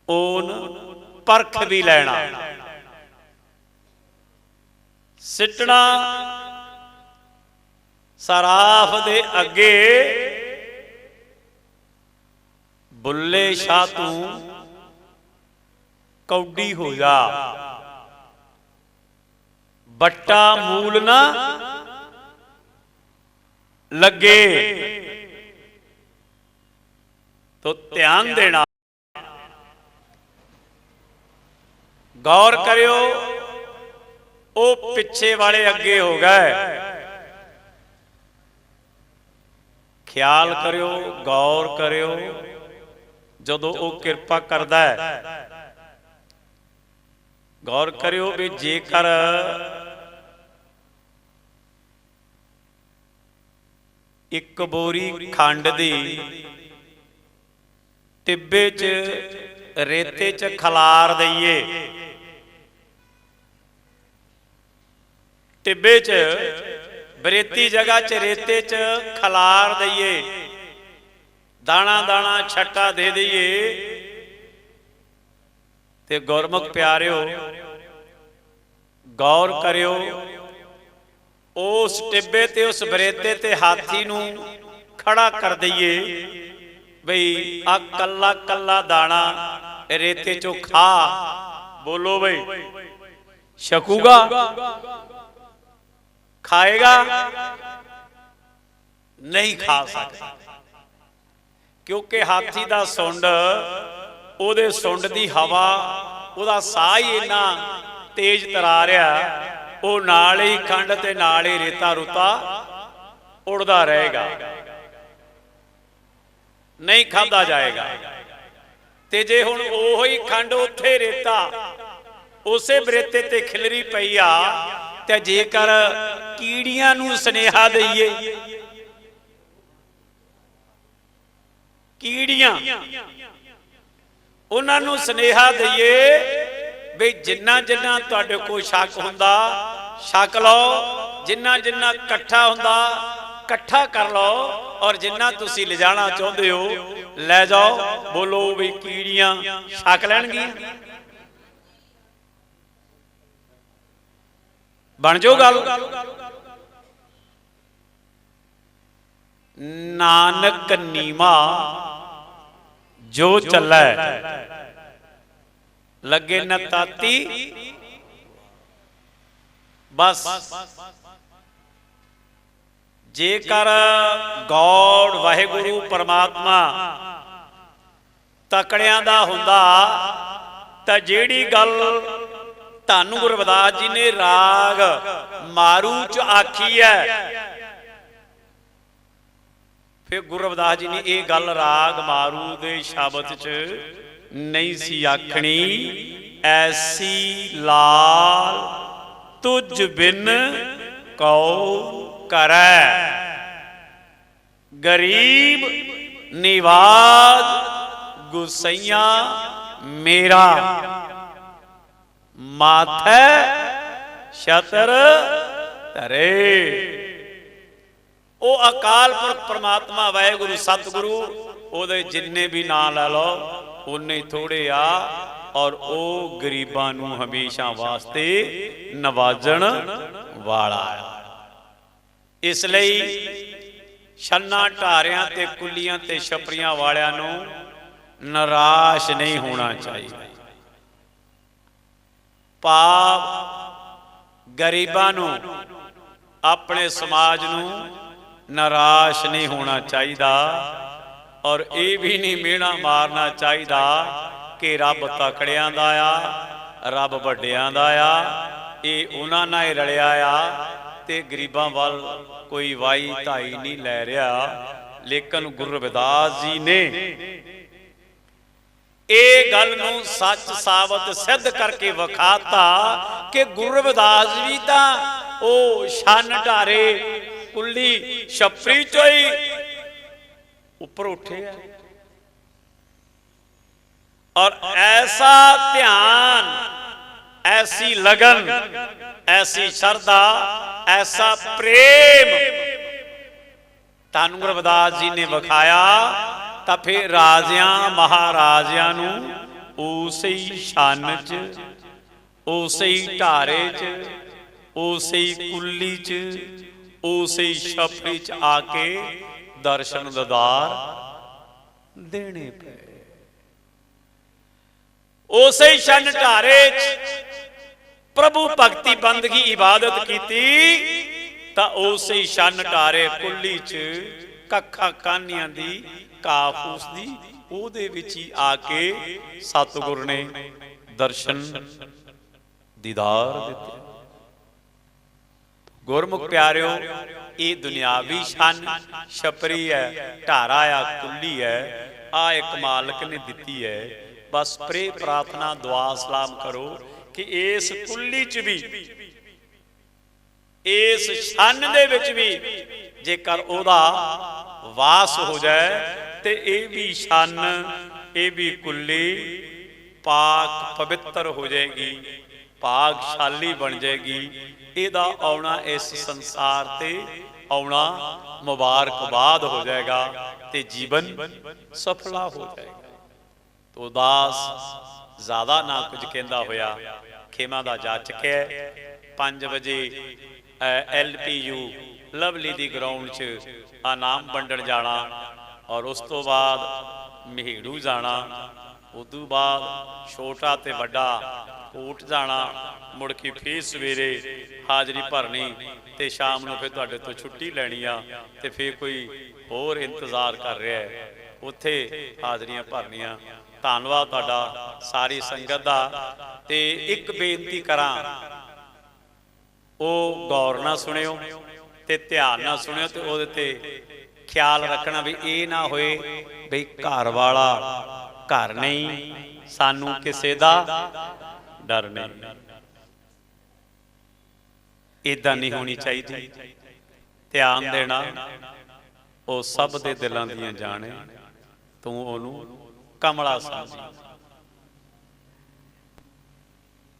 ओन परख भी लेना, सिटना सराफ दे अगे। बुल्ले शाह तू कौडी हो जा, बट्टा मूल ना लगे। तो ध्यान देना, गौर करियो। ओ पिछे वाले अगे हो गए, ख्याल करियो, गौर करियो। जदों वो किरपा करदा है, गौर करियो भी जेकर एक बोरी खंड दी टिब्बे च रेते च खलार दईए, टिब्बे च बरेती जगह च रेते च खलार दईए, दाना दाना छट्टा दे दईए, ते गुरमुख प्यारिओ गौर करियो। उस टिब्बे ते उस बरेते ते हाथी नूं खड़ा कर दईए बई आ कल्ला कल्ला दाना रेते चो खा। बोलो बई छकूगा, खाएगा? नहीं खा सकता, क्योंकि हाथी दा सुंड, ओदे सुंड दी हवा, ओदा साह ही इन्ना तेज तरा रहा, वो नाल ही खंड ते नाल ही रेता रुता उड़दा रहेगा, नहीं खाधा जाएगा। ते जे हुण ओही खंड उत्थे रेता उसे बरेते ते खिलरी पई आ, ते जेकर कीड़ियां नूं स्नेहा दईए ਕੀੜੀਆਂ, ਉਹਨਾਂ ਨੂੰ ਸੁਨੇਹਾ ਦਈਏ ਵੀ ਜਿੰਨਾ ਜਿੰਨਾ ਤੁਹਾਡੇ ਕੋਲ ਸ਼ੱਕ ਹੁੰਦਾ ਛਕ ਲਓ, ਜਿੰਨਾ ਜਿੰਨਾ ਇਕੱਠਾ ਹੁੰਦਾ ਇਕੱਠਾ ਕਰ ਲਓ, ਔਰ ਜਿੰਨਾ ਤੁਸੀਂ ਲਿਜਾਣਾ ਚਾਹੁੰਦੇ ਹੋ ਲੈ ਜਾਓ। ਬੋਲੋ ਵੀ ਕੀੜੀਆਂ ਛਕ ਲੈਣਗੀਆਂ। ਬਣ ਜਾਓ ਗੱਲ। ਨਾਨਕ ਨੀਮਾ ਜੋ ਚੱਲੈ ਲੱਗੇ ਨ ਤਾਤੀ। ਬਸ ਜੇਕਰ ਗੌਡ ਵਾਹਿਗੁਰੂ ਪਰਮਾਤਮਾ ਤਕੜਿਆਂ ਦਾ ਹੁੰਦਾ ਤਾਂ ਜਿਹੜੀ ਗੱਲ ਧੰਨ ਗੁਰੂ ਰਵਿਦਾਸ ਜੀ ਨੇ ਰਾਗ ਮਾਰੂ ਚ ਆਖੀ ਹੈ, ਫਿਰ ਗੁਰੂ ਰਵਿਦਾਸ ਜੀ ਨੇ ਇਹ ਗੱਲ ਰਾਗ ਮਾਰੂ ਦੇ ਸ਼ਬਦ ਚ ਨਹੀਂ ਸੀ ਆਖਣੀ। ਐਸੀ ਲਾਲ ਤੁਝ ਬਿਨ ਕਉ ਕਰੈ, ਗਰੀਬ ਨਿਵਾਜ ਗੁਸਈਆ ਮੇਰਾ, ਮਾਥੈ ਛਤਰ ਧਰੇ। ਉਹ ਅਕਾਲ ਪੁਰਖ ਪਰਮਾਤਮਾ ਵਾਹਿਗੁਰੂ ਸਤਿਗੁਰੂ, ਉਹਦੇ ਜਿੰਨੇ ਵੀ ਨਾਂ ਲੈ ਲਓ ਉਨੇ ਥੋੜੇ ਆ, ਔਰ ਉਹ ਗਰੀਬਾਂ ਨੂੰ ਹਮੇਸ਼ਾ ਵਾਸਤੇ ਨਵਾਜਣ ਵਾਲਾ ਹੈ। ਇਸ ਲਈ ਛੰਨਾ ਢਾਰਿਆਂ ਤੇ ਕੁੱਲੀਆਂ ਤੇ ਛਪਰੀਆਂ ਵਾਲਿਆਂ ਨੂੰ ਨਿਰਾਸ਼ ਨਹੀਂ ਹੋਣਾ ਚਾਹੀਦਾ। ਪਾਪ ਗਰੀਬਾਂ ਨੂੰ, ਆਪਣੇ ਸਮਾਜ ਨੂੰ ਨਿਰਾਸ਼ ਨਹੀਂ ਹੋਣਾ ਚਾਹੀਦਾ, ਔਰ ਇਹ ਵੀ ਨਹੀਂ ਮਿਹਣਾ ਮਾਰਨਾ ਚਾਹੀਦਾ ਕਿ ਰੱਬ ਤਕੜਿਆਂ ਦਾ ਆ, ਰੱਬ ਵੱਡਿਆਂ ਦਾ ਆ, ਇਹ ਉਹਨਾਂ ਨਾਲ ਹੀ ਰਲਿਆ ਆ ਤੇ ਗਰੀਬਾਂ ਵੱਲ ਕੋਈ ਵਾਈ ਧਾਈ ਨਹੀਂ ਲੈ ਰਿਹਾ। ਲੇਕਿਨ ਗੁਰੂ ਰਵਿਦਾਸ ਜੀ ਨੇ ਇਹ ਗੱਲ ਨੂੰ ਸੱਚ ਸਾਬਤ ਸਿੱਧ ਕਰਕੇ ਵਿਖਾਤਾ ਕਿ ਗੁਰੂ ਰਵਿਦਾਸ ਵੀ ਤਾਂ ਉਹ ਛੰਨ ਢਾਰੇ ਕੁੱਲੀ ਛਪਰੀ ਚੋਂ ਹੀ ਉੱਪਰ ਉੱਠੇ ਆ। और ऐसा ध्यान, ऐसी लगन, ऐसी श्रद्धा, ऐसा प्रेम धन गुरु रविदास जी ने विखाया, तो फिर राजियां महाराजियां नूं उसे ही छन च, उसे ही ढारे च, उसे ही कुल्ली च, उसे ही छपरी च आके दर्शन दीदार देने पे। उसे ही छन ढारे प्रभु भक्ति बंदगी इबादत की, तो उसे ही छन ढारे कुल्ली च कखा कानियां दी काफूस दी ओदे विच ही आके सतगुर ने दर्शन दीदार दिते। गुरमुख प्यारिओ, ये दुनियावी छन छपरी है, ढारा आ कुल्ली है, आ एक मालक ने दिती है। बस प्रे प्रार्थना दुआ सलाम करो कि इस कुल्ली च भी, इस छन दे विच भी जेकर ओदा वास हो जाए तो यह भी छन, ये भी कुल्ली पाक पवित्र हो जाएगी, भागशाली बन जाएगी। इहदा आउणा इस संसार ते आउणा मुबारकबाद हो जाएगा ते जीवन सफला हो जाएगा। तो उदास ज्यादा ना कुछ कहता होया खेमा दा जा चुके 5 बजे LPU लवली दी ग्राउंड च इनाम वंडण जाना, और उस तो बाद महेड़ू जाना, उदू बाद छोटा ते वड्डा कोट जाना, मुड़ के फिर सवेरे हाजरी भरनी ते शाम नूं फिर तुहाडे तो छुट्टी लैनी आ ते फिर कोई होर इंतजार कर रहा है, उत्थे हाजरियां भरनियां। धन्नवाद तुहाडा सारी संगत दा। ते एक बेनती करां, ਉਹ गौर ना सुनियो ते ध्यान ना सुनियो ते ਉਹਦੇ ते ख्याल रखना भी ये ना होए बई घर वाला घर नहीं, सानू किसे दा डर नहीं। इदां नहीं होनी चाहिए। ध्यान देना वो सब दे दिलों दियां जाने, ਤੂੰ ਉਹਨੂੰ ਕਮਲਾ ਸਮਝੀ।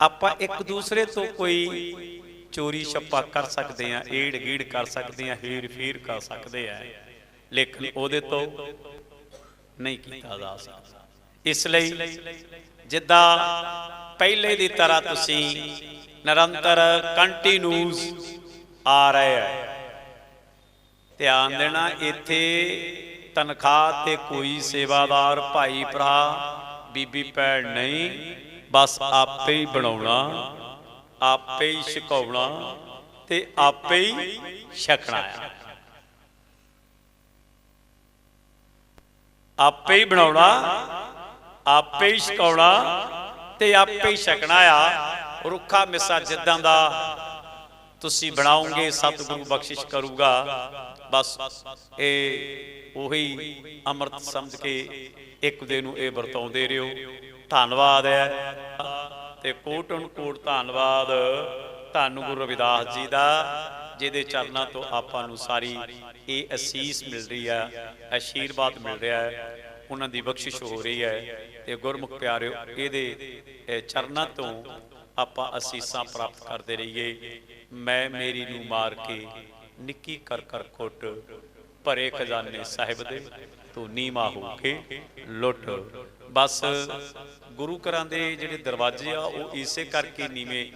ਆਪਾਂ ਇੱਕ ਦੂਸਰੇ ਤੋਂ ਕੋਈ ਚੋਰੀ ਛੱਪਾ ਕਰ ਸਕਦੇ ਆ, ਏੜ ਗੀੜ ਕਰ ਸਕਦੇ ਆ, ਹੀਰ ਫੀਰ ਕਰ ਸਕਦੇ ਆ, ਲੇਕਿਨ ਉਹਦੇ ਤੋਂ ਨਹੀਂ ਕੀਤਾ ਜਾ ਸਕਦਾ। ਇਸ ਲਈ ਜਿੱਦਾਂ ਪਹਿਲੇ ਦੀ ਤਰ੍ਹਾਂ ਤੁਸੀਂ ਨਿਰੰਤਰ ਕੰਟੀਨਿਊਸ ਆ ਰਹੇ ਆ, ਧਿਆਨ ਦੇਣਾ, ਇੱਥੇ ਤਨਖਾਹ ਤੇ ਕੋਈ ਸੇਵਾਦਾਰ ਭਾਈ ਭਰਾ ਬੀਬੀ ਭੈਣ ਨਹੀਂ, ਬਸ ਆਪੇ ਹੀ ਬਣਾਉਣਾ, ਆਪੇ ਹੀ ਛਕਾਉਣਾ ਤੇ ਆਪੇ ਹੀ ਛਕਣਾ ਆ। ਆਪੇ ਹੀ ਬਣਾਉਣਾ, ਆਪੇ ਹੀ ਛਕਾਉਣਾ ਤੇ ਆਪੇ ਹੀ ਛਕਣਾ ਆ। ਰੁੱਖਾ ਮਿੱਸਾ ਜਿੱਦਾਂ ਦਾ ਤੁਸੀਂ ਬਣਾਓਗੇ ਸਤਿਗੁਰੂ ਬਖਸ਼ਿਸ਼ ਕਰੂਗਾ। ਬਸ ਇਹ ਉਹੀ ਅੰਮ੍ਰਿਤ ਸਮਝ ਕੇ ਇੱਕ ਦੂਜੇ ਨੂੰ ਇਹ ਵਰਤਾਉਂਦੇ ਰਹੋ। ਧੰਨਵਾਦ ਹੈ ਤੇ ਕੋਟਨ ਕੋਟ ਧੰਨਵਾਦ ਧੰਨ ਗੁਰੂ ਰਵਿਦਾਸ ਜੀ ਦਾ, ਜਿਹਦੇ ਚਰਨਾਂ ਤੋਂ ਆਪਾਂ ਨੂੰ ਸਾਰੀ ਇਹ ਅਸੀਸ ਮਿਲ ਰਹੀ ਹੈ, ਆਸ਼ੀਰਵਾਦ ਮਿਲ ਰਿਹਾ ਹੈ, ਉਹਨਾਂ ਦੀ ਬਖਸ਼ਿਸ਼ ਹੋ ਰਹੀ ਹੈ। ਤੇ ਗੁਰਮੁਖ ਪਿਆਰਿਓ, ਇਹਦੇ ਚਰਨਾਂ ਤੋਂ ਆਪਾਂ ਅਸੀਸਾਂ ਪ੍ਰਾਪਤ ਕਰਦੇ ਰਹੀਏ। ਮੈਂ ਮੇਰੀ ਨੂੰ ਮਾਰ ਕੇ ਨਿੱਕੀ ਕਰ ਕਰ ਕੁੱਟ, ਭਰੇ ਖਜ਼ਾਨੇ ਸਾਹਿਬ ਦੇ ਤੂੰ ਨੀਵਾਂ ਹੋ ਕੇ ਲੁੱਟ। ਬਸ ਗੁਰੂ ਘਰਾਂ ਦੇ ਜਿਹੜੇ ਦਰਵਾਜ਼ੇ ਆ ਉਹ ਇਸੇ ਕਰਕੇ ਨੀਵੇਂ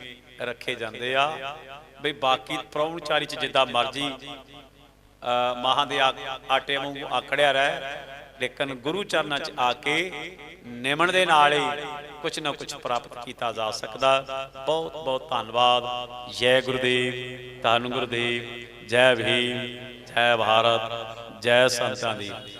ਰੱਖੇ ਜਾਂਦੇ ਆ ਬਈ ਬਾਕੀ ਪ੍ਰਾਹੁਣਚਾਰੀ ਚ ਜਿੱਦਾਂ ਮਰਜੀ ਮਾਹਾਂ ਦੇ ਆਟੇ ਵਾਂਗੂ ਆਖੜਿਆ ਰਹਿ, ਲੇਕਿਨ ਗੁਰੂ ਚਰਨਾਂ ਚ ਆ ਕੇ ਨਿਮਣ ਦੇ ਨਾਲ ਹੀ ਕੁਛ ਨਾ ਕੁਛ ਪ੍ਰਾਪਤ ਕੀਤਾ ਜਾ ਸਕਦਾ। ਬਹੁਤ ਬਹੁਤ ਧੰਨਵਾਦ। ਜੈ ਗੁਰਦੇਵ, ਧੰਨ ਗੁਰਦੇਵ, ਜੈ ਭੀਮ, ਜੈ ਭਾਰਤ, ਜੈ ਸੰਤਾਂ ਦੀ।